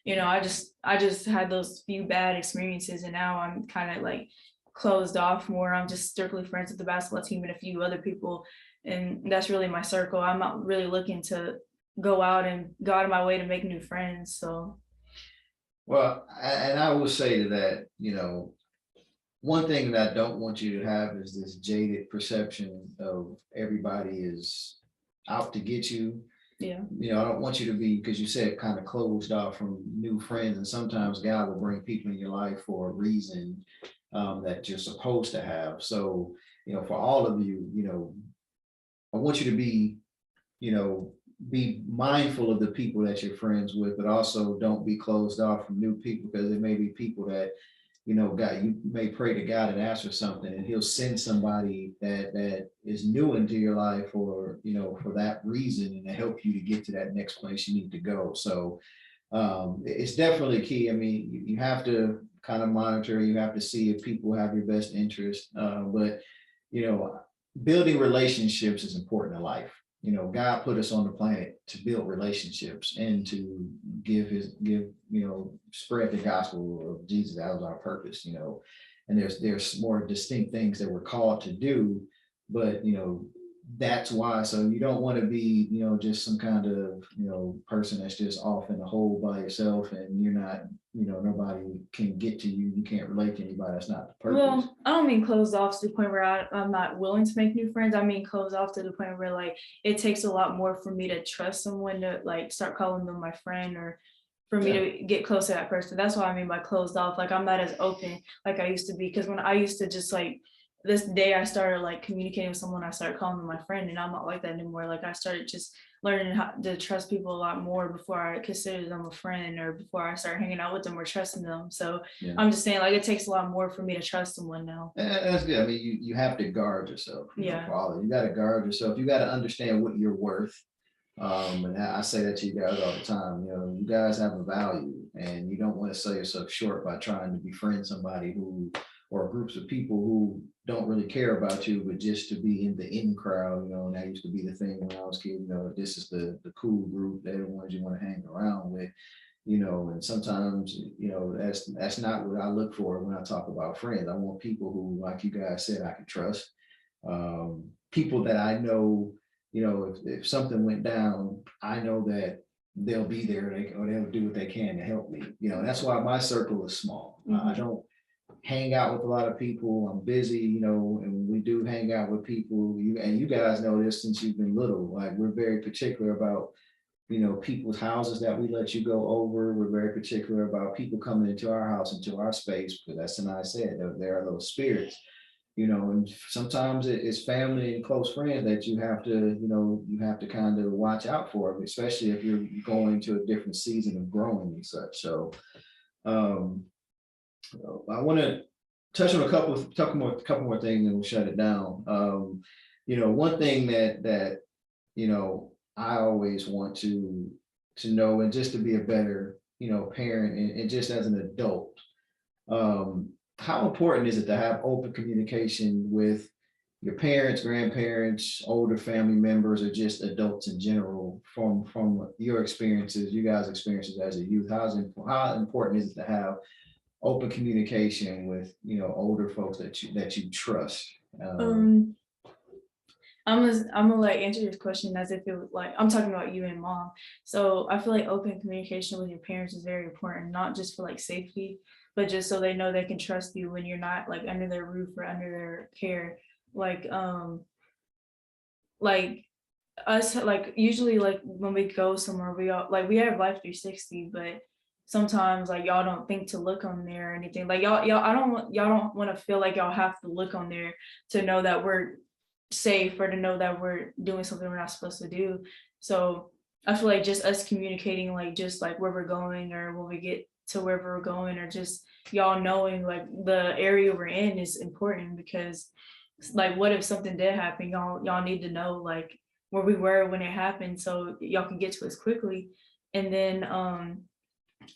I just had those few bad experiences and now I'm kind of like closed off more. I'm just strictly friends with the basketball team and a few other people. And that's really my circle. I'm not really looking to go out of my way to make new friends. So Well, and I will say to that, one thing that I don't want you to have is this jaded perception of everybody is out to get you. yeah. I don't want you to be, because you said kind of closed off from new friends, and sometimes God will bring people in your life for a reason that you're supposed to have. So, for all of you, I want you to be mindful of the people that you're friends with, but also don't be closed off from new people, because there may be people that, God, you may pray to God and ask for something, and He'll send somebody that is new into your life, or for that reason, and to help you to get to that next place you need to go. So it's definitely key. I mean, you have to kind of monitor. You have to see if people have your best interest. But building relationships is important in life. God put us on the planet to build relationships and to spread the gospel of Jesus. That was our purpose, and there's more distinct things that we're called to do, but that's why. So you don't want to be, just some kind of, person that's just off in a hole by yourself, and you're not, nobody can get to you. You can't relate to anybody. That's not the purpose. Well, I don't mean closed off to the point where I'm not willing to make new friends. I mean closed off to the point where like it takes a lot more for me to trust someone to like start calling them my friend, or for me to get close to that person. That's what I mean by closed off. Like I'm not as open like I used to be, because when I used to just like this day I started like communicating with someone, I started calling them my friend, and I'm not like that anymore. Like I started just learning how to trust people a lot more before I consider them a friend, or before I start hanging out with them or trusting them. So Yeah. I'm just saying, like, it takes a lot more for me to trust someone now. And that's good. I mean, you have to guard yourself. Yeah. You got to guard yourself. You got to understand what you're worth. And I say that to you guys all the time. You guys have a value, and you don't want to sell yourself short by trying to befriend somebody or groups of people who don't really care about you, but just to be in the in crowd. And that used to be the thing when I was a kid. This is the cool group. They're the ones you want to hang around with. And sometimes, that's not what I look for when I talk about friends. I want people who, like you guys said, I can trust. People that I know, if something went down, I know that they'll be there, or they'll do what they can to help me. That's why my circle is small. Mhm. I don't hang out with a lot of people. I'm busy, and when we do hang out with people, you guys know this since you've been little. Like, we're very particular about people's houses that we let you go over. We're very particular about people coming into our house, into our space, because as Sanai said, there are those spirits, and sometimes it's family and close friends that you have to kind of watch out for, especially if you're going to a different season of growing and such. So I want to touch on a couple more things, and we'll shut it down. One thing that I always want to know, and just to be a better, parent, and just as an adult, how important is it to have open communication with your parents, grandparents, older family members, or just adults in general, from your experiences, you guys' experiences as a youth? How important is it to have open communication with, older folks that you trust? I'm gonna like answer this question as if it was like I'm talking about you and mom. So I feel like open communication with your parents is very important, not just for like safety, but just so they know they can trust you when you're not like under their roof or under their care. Like us, like usually like when we go somewhere, we have Life 360, but sometimes like y'all don't think to look on there or anything. Like y'all don't want to feel like y'all have to look on there to know that we're safe, or to know that we're doing something we're not supposed to do. So I feel like just us communicating, like just like where we're going, or when we get to wherever we're going, or just y'all knowing like the area we're in is important, because like what if something did happen, y'all need to know like where we were when it happened, so y'all can get to us quickly. And then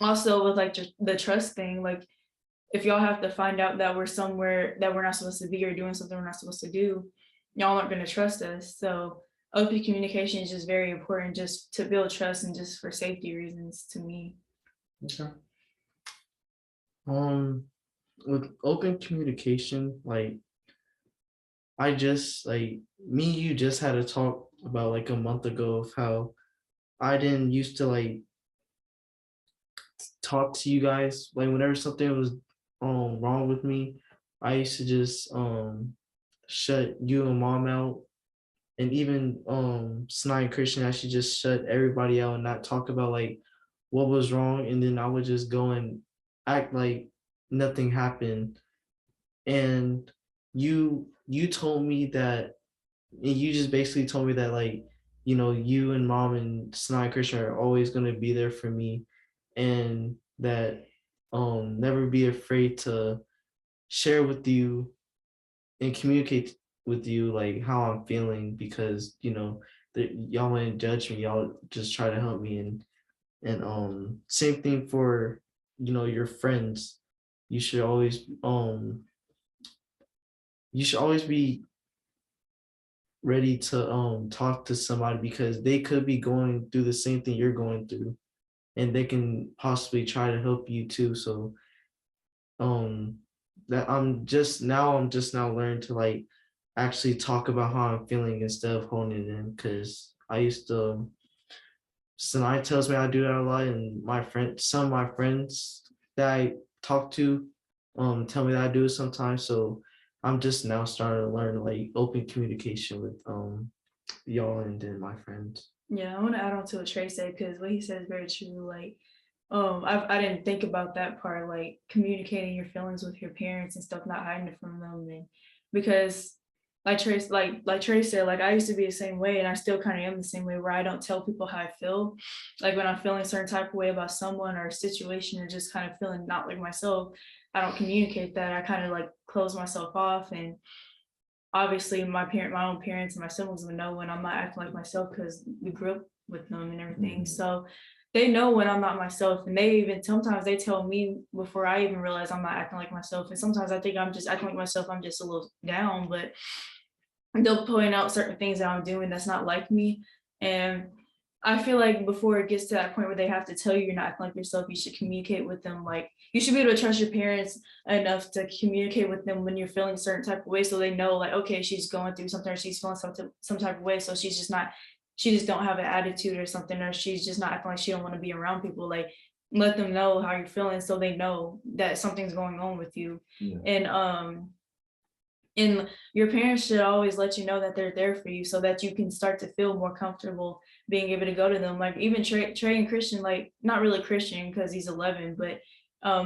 also with like the trust thing, like if y'all have to find out that we're somewhere that we're not supposed to be, or doing something we're not supposed to do, y'all aren't going to trust us. So open communication is just very important, just to build trust and just for safety reasons to me. Okay. With open communication, like I just like me and you just had a talk about like a month ago of how I didn't used to like talk to you guys like whenever something was wrong with me. I used to just shut you and mom out, and even Sanai and Christian actually just shut everybody out and not talk about like what was wrong, and then I would just go and act like nothing happened. And you told me that, and you just basically told me that like, you know, you and mom and Sanai and Christian are always going to be there for me, and that never be afraid to share with you and communicate with you like how I'm feeling, because you know that y'all wouldn't judge me, y'all just try to help me. And same thing for, you know, your friends. You should always be ready to talk to somebody, because they could be going through the same thing you're going through, and they can possibly try to help you too. So that I'm just now learning to like actually talk about how I'm feeling instead of holding it in, because I used to, Sanai tells me I do that a lot, and some of my friends that I talk to tell me that I do it sometimes. So I'm just now starting to learn like open communication with y'all and then my friends. Yeah, I want to add on to what Trey said, because what he said is very true. Like, I didn't think about that part, like communicating your feelings with your parents and stuff, not hiding it from them. And because like Trey said, like I used to be the same way, and I still kind of am the same way, where I don't tell people how I feel. Like when I'm feeling a certain type of way about someone or a situation, or just kind of feeling not like myself, I don't communicate that. I kind of like close myself off. And obviously my own parents and my siblings would know when I'm not acting like myself, because we grew up with them and everything. So they know when I'm not myself, and they even sometimes they tell me before I even realize I'm not acting like myself. And sometimes I think I'm just acting like myself, I'm just a little down, but they'll point out certain things that I'm doing that's not like me. And I feel like before it gets to that point where they have to tell you you're not acting like yourself, you should communicate with them. Like you should be able to trust your parents enough to communicate with them when you're feeling a certain type of way, so they know like, okay, she's going through something, or she's feeling some type of way, so she just don't have an attitude or something, or she's just not acting like she don't want to be around people. Like let them know how you're feeling, so they know that something's going on with you. Yeah. And your parents should always let you know that they're there for you, so that you can start to feel more comfortable being able to go to them. Like even Trey and Christian, like not really Christian because he's 11, but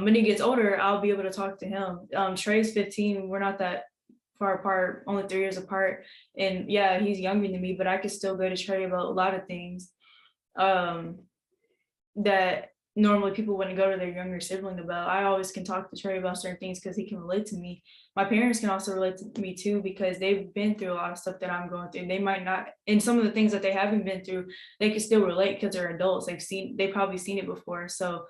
when he gets older, I'll be able to talk to him. Trey's 15. We're not that far apart, only 3 years apart. And yeah, he's younger than me, but I could still go to Trey about a lot of things that normally people wouldn't go to their younger sibling about. I always can talk to Trey about certain things because he can relate to me. My parents can also relate to me too, because they've been through a lot of stuff that I'm going through. They might not, and some of the things that they haven't been through, they can still relate because they're adults. They've probably seen it before. So,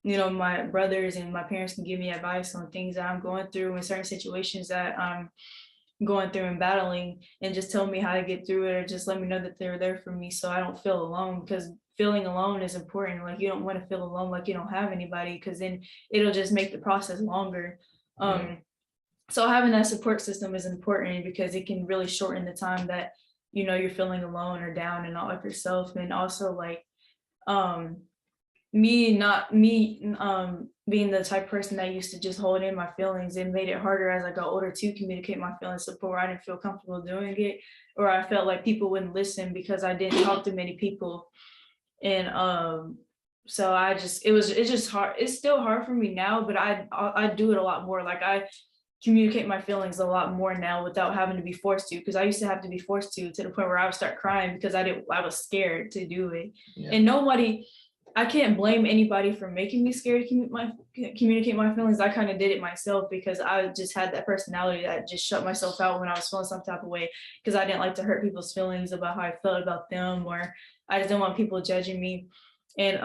you know, my brothers and my parents can give me advice on things that I'm going through in certain situations that I'm going through and battling, and just tell me how to get through it, or just let me know that they're there for me so I don't feel alone, because feeling alone is important. Like you don't want to feel alone like you don't have anybody, because then it'll just make the process longer. So having that support system is important, because it can really shorten the time that, you know, you're feeling alone or down and not like yourself. And also like being the type of person that used to just hold in my feelings, it made it harder as I got older to communicate my feelings before. I didn't feel comfortable doing it, or I felt like people wouldn't listen because I didn't talk to many people. And so it's just hard. It's still hard for me now, but I do it a lot more. Like I communicate my feelings a lot more now without having to be forced to, because I used to have to be forced to the point where I would start crying because I was scared to do it. Yeah. And nobody, I can't blame anybody for making me scared to communicate my feelings. I kind of did it myself because I just had that personality that just shut myself out when I was feeling some type of way, because I didn't like to hurt people's feelings about how I felt about them, or I just didn't want people judging me. And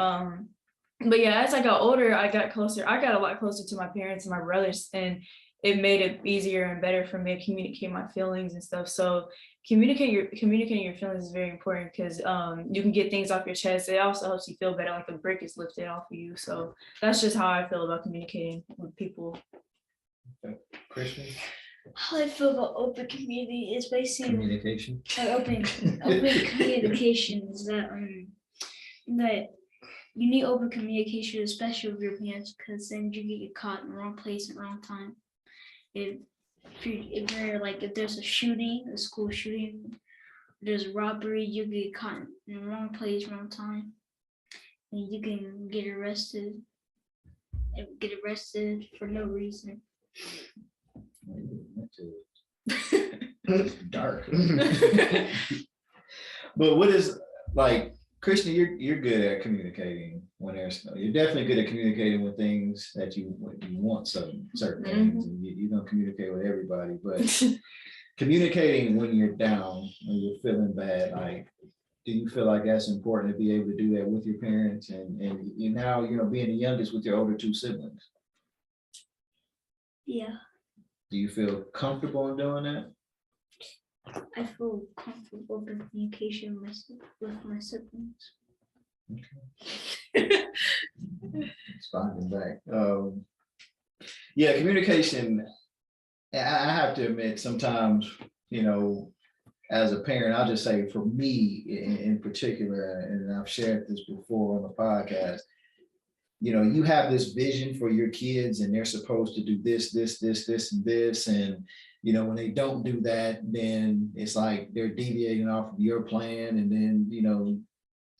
but yeah, as I got older, I got a lot closer to my parents and my brothers, and it made it easier and better for me to communicate my feelings and stuff. So communicating your feelings is very important, because you can get things off your chest. It also helps you feel better, like a brick is lifted off of you. So that's just how I feel about communicating with people. Christian? How I feel about open community is basically Communication. open communication is that you need open communication, especially with your parents, because then you get caught in the wrong place at the wrong time. If there's a shooting, a school shooting, there's a robbery, you get caught in the wrong place, wrong time, and you can get arrested for no reason. Dark. But what is, like, Christian, you're good at communicating when you're definitely good at communicating with things that you want, certain things, and you're gonna communicate with everybody, but communicating when you're down, when you're feeling bad, like, do you feel like that's important to be able to do that with your parents, and you now, being the youngest with your older two siblings? Yeah, Do you feel comfortable in doing that? I feel comfortable in communication with my siblings. Responding back. Yeah, communication. I have to admit, sometimes, as a parent, I'll just say for me in particular, and I've shared this before on the podcast, you have this vision for your kids and they're supposed to do this, and this. And, when they don't do that, then it's like they're deviating off of your plan. And then,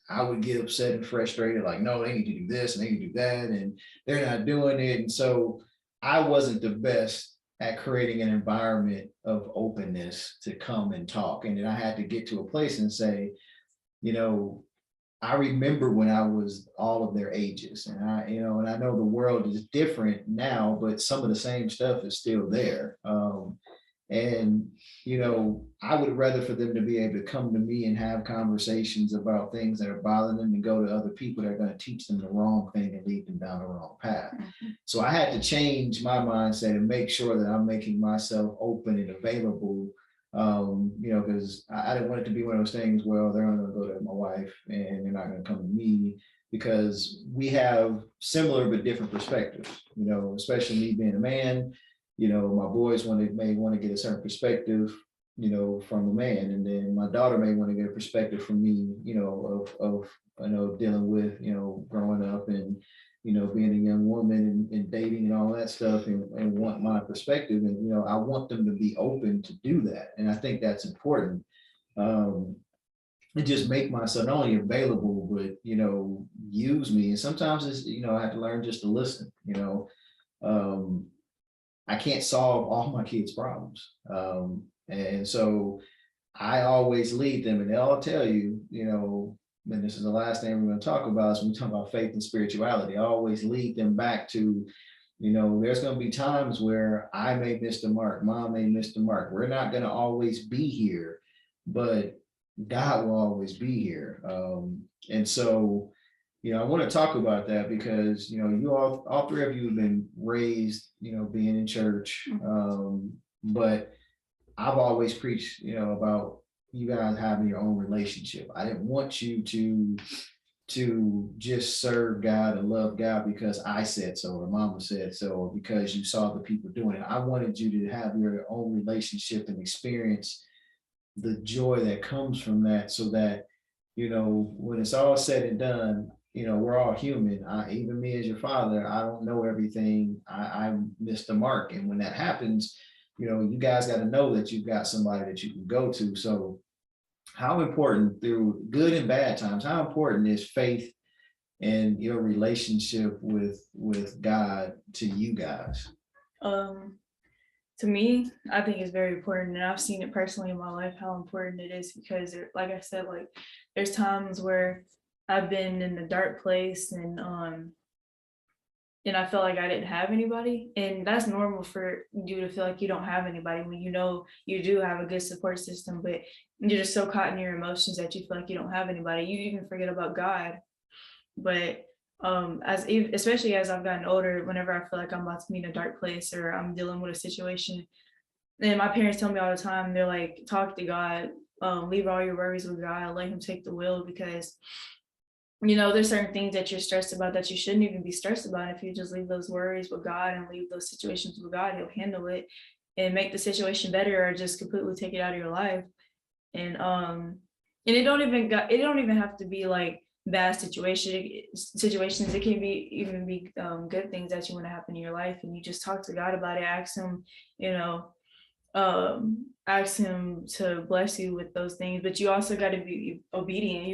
I would get upset and frustrated, like, no, they need to do this and they need to do that, and they're not doing it. And so I wasn't the best at creating an environment of openness to come and talk. And then I had to get to a place and say, I remember when I was all of their ages, and I know the world is different now, but some of the same stuff is still there. And, I would rather for them to be able to come to me and have conversations about things that are bothering them and go to other people that are going to teach them the wrong thing and lead them down the wrong path. So I had to change my mindset and make sure that I'm making myself open and available, because I didn't want it to be one of those things, well, they're only going to go to my wife and they're not going to come to me, because we have similar but different perspectives, especially me being a man. My boys may want to get a certain perspective, from a man, and then my daughter may want to get a perspective from me, of dealing with, growing up and, being a young woman and dating and all that stuff, and want my perspective. And, I want them to be open to do that. And I think that's important. And just make myself not only available, but, use me. And sometimes it's, I have to learn just to listen, I can't solve all my kids' problems. And so I always lead them, and they'll tell you, and this is the last thing we're going to talk about, is when we talk about faith and spirituality. I always lead them back to, there's going to be times where I may miss the mark, mom may miss the mark. We're not going to always be here, but God will always be here. And so, I want to talk about that because, you all three of you have been raised, being in church. But I've always preached, about you guys having your own relationship. I didn't want you to just serve God and love God because I said so, or mama said so, or because you saw the people doing it. I wanted you to have your own relationship and experience the joy that comes from that, so that, when it's all said and done, we're all human. Even me as your father, I don't know everything. I missed the mark. And when that happens, you guys got to know that you've got somebody that you can go to. So how important, through good and bad times, how important is faith and your relationship with God to you guys? To me, I think it's very important, and I've seen it personally in my life how important it is, because like I said, like there's times where I've been in a dark place, and I felt like I didn't have anybody. And that's normal for you to feel like you don't have anybody when you know you do have a good support system, but you're just so caught in your emotions that you feel like you don't have anybody. You even forget about God. But especially as I've gotten older, whenever I feel like I'm about to be in a dark place or I'm dealing with a situation, and my parents tell me all the time, they're like, talk to God, leave all your worries with God, let him take the wheel, because there's certain things that you're stressed about that you shouldn't even be stressed about. If you just leave those worries with God and leave those situations with God, he'll handle it and make the situation better, or just completely take it out of your life. And it don't even have to be like bad situations. It can even be good things that you want to happen in your life, and you just talk to God about it, ask him, ask him to bless you with those things. But you also got to be obedient.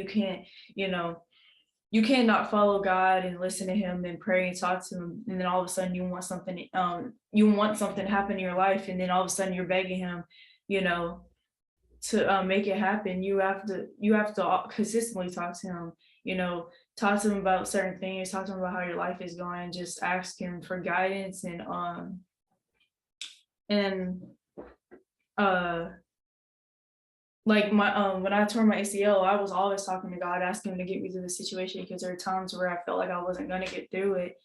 You cannot follow God and listen to him and pray and talk to him, and then all of a sudden you want something to happen in your life, and then all of a sudden you're begging him, to make it happen. You have to consistently talk to him, talk to him about certain things, talk to him about how your life is going, just ask him for guidance. And like when I tore my ACL, I was always talking to God, asking him to get me through the situation, because there were times where I felt like I wasn't going to get through it.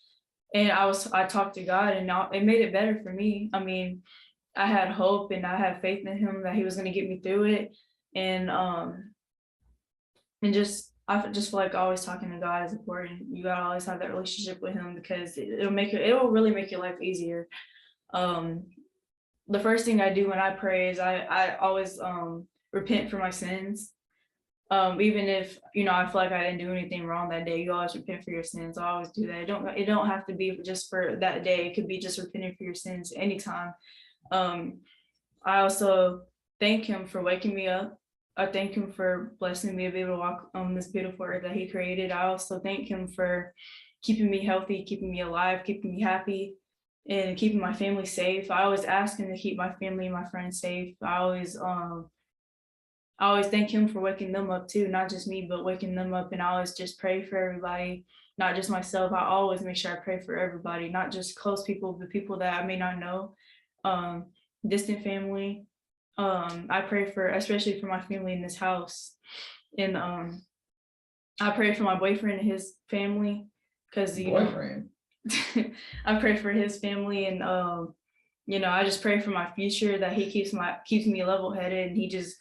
And I talked to God, and now it made it better for me. I mean, I had hope and I had faith in him that he was going to get me through it. And I just feel like always talking to God is important. You gotta always have that relationship with him, because it will really make your life easier. The first thing I do when I pray is I always repent for my sins. Even if I feel like I didn't do anything wrong that day, you always repent for your sins. I always do that. It don't have to be just for that day. It could be just repenting for your sins anytime. I also thank him for waking me up. I thank him for blessing me to be able to walk on this beautiful earth that he created. I also thank him for keeping me healthy, keeping me alive, keeping me happy, and keeping my family safe. I always ask him to keep my family and my friends safe. I always thank him for waking them up too, not just me, but waking them up. And I always just pray for everybody, not just myself. I always make sure I pray for everybody, not just close people, but people that I may not know, distant family. I pray especially for my family in this house. And I pray for my boyfriend and his family, because I pray for his family, and I just pray for my future, that he keeps me level-headed, and he just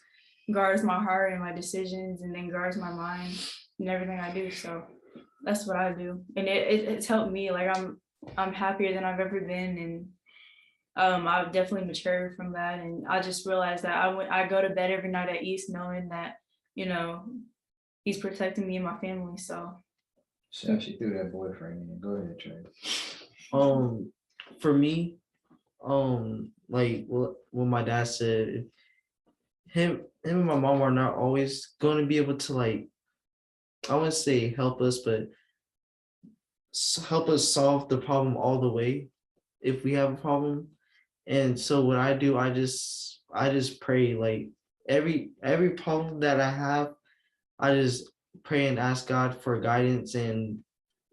guards my heart and my decisions, and then guards my mind and everything I do. So that's what I do, and it's helped me. Like I'm happier than I've ever been, and I've definitely matured from that. And I just realized that I go to bed every night at ease knowing that he's protecting me and my family. So She threw that boyfriend in. Go ahead, Trey. For me, like what my dad said, him and my mom are not always going to be able to, like, I wouldn't say help us, but help us solve the problem all the way if we have a problem. And so what I do, I just pray. Like every problem that I have, I just pray and ask God for guidance. And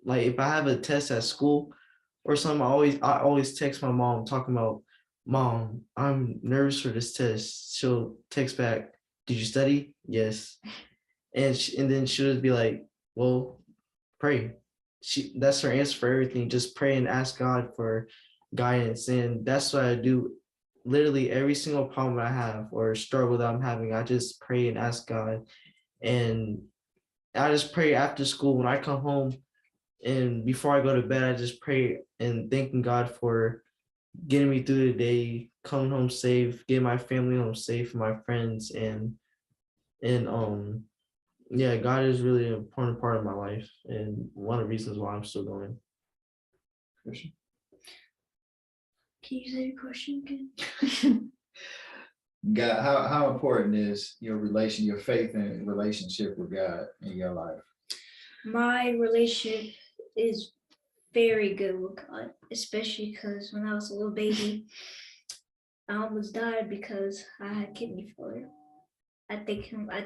like if I have a test at school or something, I always text my mom talking about, Mom, I'm nervous for this test. She'll text back, did you study? Yes. And then she'll just be like, well, pray. That's her answer for everything. Just pray and ask God for guidance. And that's what I do. Literally every single problem I have or struggle that I'm having, I just pray and ask God. And I just pray after school when I come home, and before I go to bed, I just pray and thanking God for getting me through the day, coming home safe, getting my family home safe, my friends, and yeah, God is really an important part of my life, and one of the reasons why I'm still going. Christian? Can you say your question again? God, how important is your faith and relationship with God in your life? My relationship is very good with God, especially because when I was a little baby, I almost died because I had kidney failure. I thank him for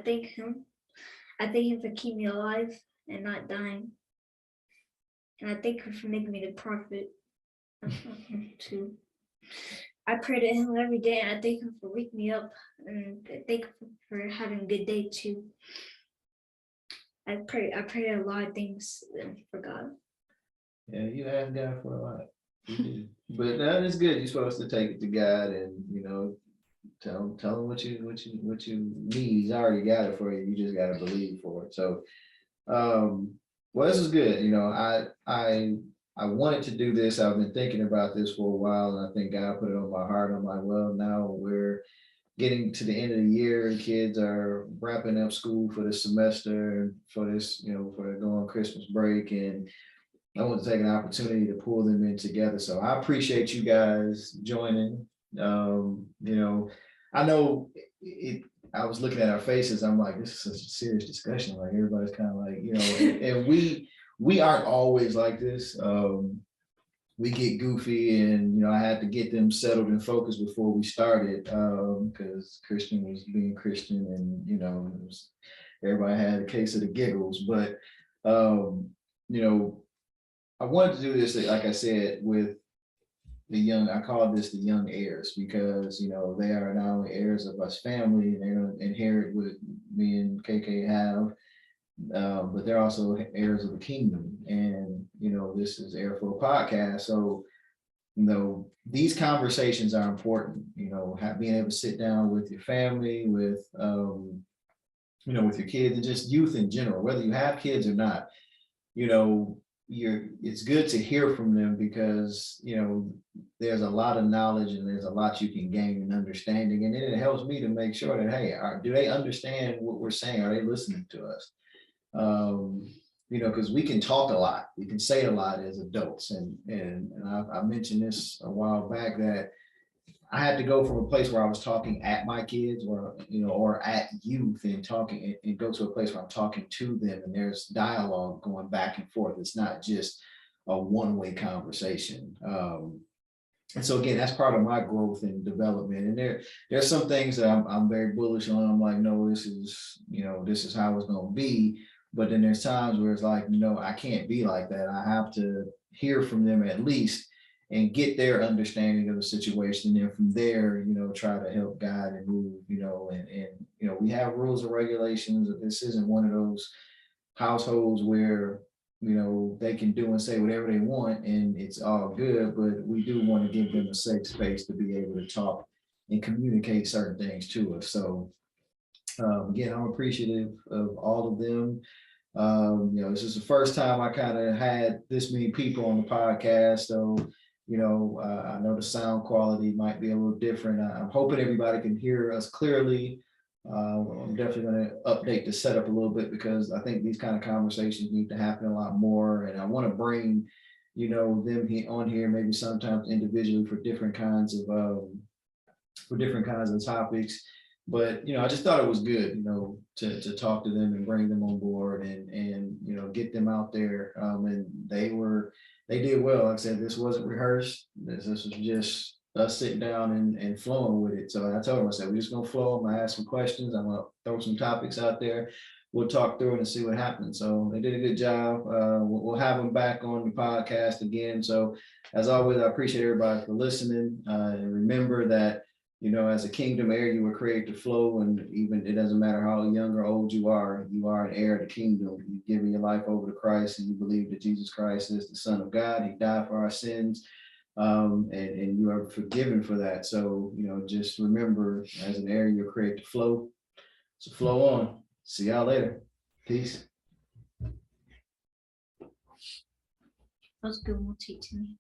keeping me alive and not dying. And I thank him for making me the prophet too. I pray to him every day, and I thank him for waking me up, and I thank him for having a good day too. I pray a lot of things for God. Yeah, you ask God for a lot. You do. But that is good. You're supposed to take it to God and, you know, tell him what you need. He's already got it for you. You just gotta believe for it. So well, this is good. You know, I wanted to do this. I've been thinking about this for a while, and I think God put it on my heart. I'm like, well, now we're getting to the end of the year, and kids are wrapping up school for this semester, for this, you know, for going Christmas break, and I want to take an opportunity to pull them in together. So I appreciate you guys joining. You know, I know it. I was looking at our faces. I'm like, this is such a serious discussion. Like everybody's kind of like, you know, and we aren't always like this. We get goofy, and you know, I had to get them settled and focused before we started, because Christian was being Christian, and you know, everybody had a case of the giggles. But you know, I wanted to do this, like I said, with the young. I call this the young heirs, because you know, they are not only heirs of us family, and they're going to inherit what me and KK have, but they're also heirs of the kingdom. And you know, this is Heir for a podcast, so you know, these conversations are important. You know, being able to sit down with your family, with you know, with your kids, and just youth in general, whether you have kids or not. You know, it's good to hear from them, because you know, there's a lot of knowledge and there's a lot you can gain in understanding, and then it helps me to make sure that, hey, do they understand what we're saying? Are they listening to us? You know, because we can talk a lot, we can say a lot as adults, and I mentioned this a while back, that I had to go from a place where I was talking at my kids, or you know, or at youth, and talking, and go to a place where I'm talking to them, and there's dialogue going back and forth. It's not just a one-way conversation. And so again, that's part of my growth and development. And there's some things that I'm very bullish on. I'm like, no, this is, you know, this is how it's going to be. But then there's times where it's like, no, I can't be like that. I have to hear from them at least, and get their understanding of the situation. And from there, you know, try to help guide and move, you know, and you know, we have rules and regulations. This isn't one of those households where, you know, they can do and say whatever they want and it's all good, but we do want to give them a safe space to be able to talk and communicate certain things to us. So again, I'm appreciative of all of them. You know, this is the first time I kind of had this many people on the podcast. So, you know, I know the sound quality might be a little different. I'm hoping everybody can hear us clearly. I'm definitely going to update the setup a little bit, because I think these kind of conversations need to happen a lot more. And I want to bring, you know, them on here, maybe sometimes individually, for different kinds of topics. But, you know, I just thought it was good, you know, to talk to them and bring them on board, and you know, get them out there. And they did well. Like I said, this wasn't rehearsed. This was just us sitting down and flowing with it. So I told them, I said, we're just gonna flow. I'm gonna ask some questions. I'm gonna throw some topics out there. We'll talk through it and see what happens. So they did a good job. We'll have them back on the podcast again. So as always, I appreciate everybody for listening. And remember that, you know, as a kingdom heir, you were created to flow, and even it doesn't matter how young or old you are an heir of the kingdom. You've given your life over to Christ, and you believe that Jesus Christ is the Son of God. He died for our sins, and you are forgiven for that. So, you know, just remember, as an heir, you're created to flow. So flow on. See y'all later. Peace. That was a good one, to me.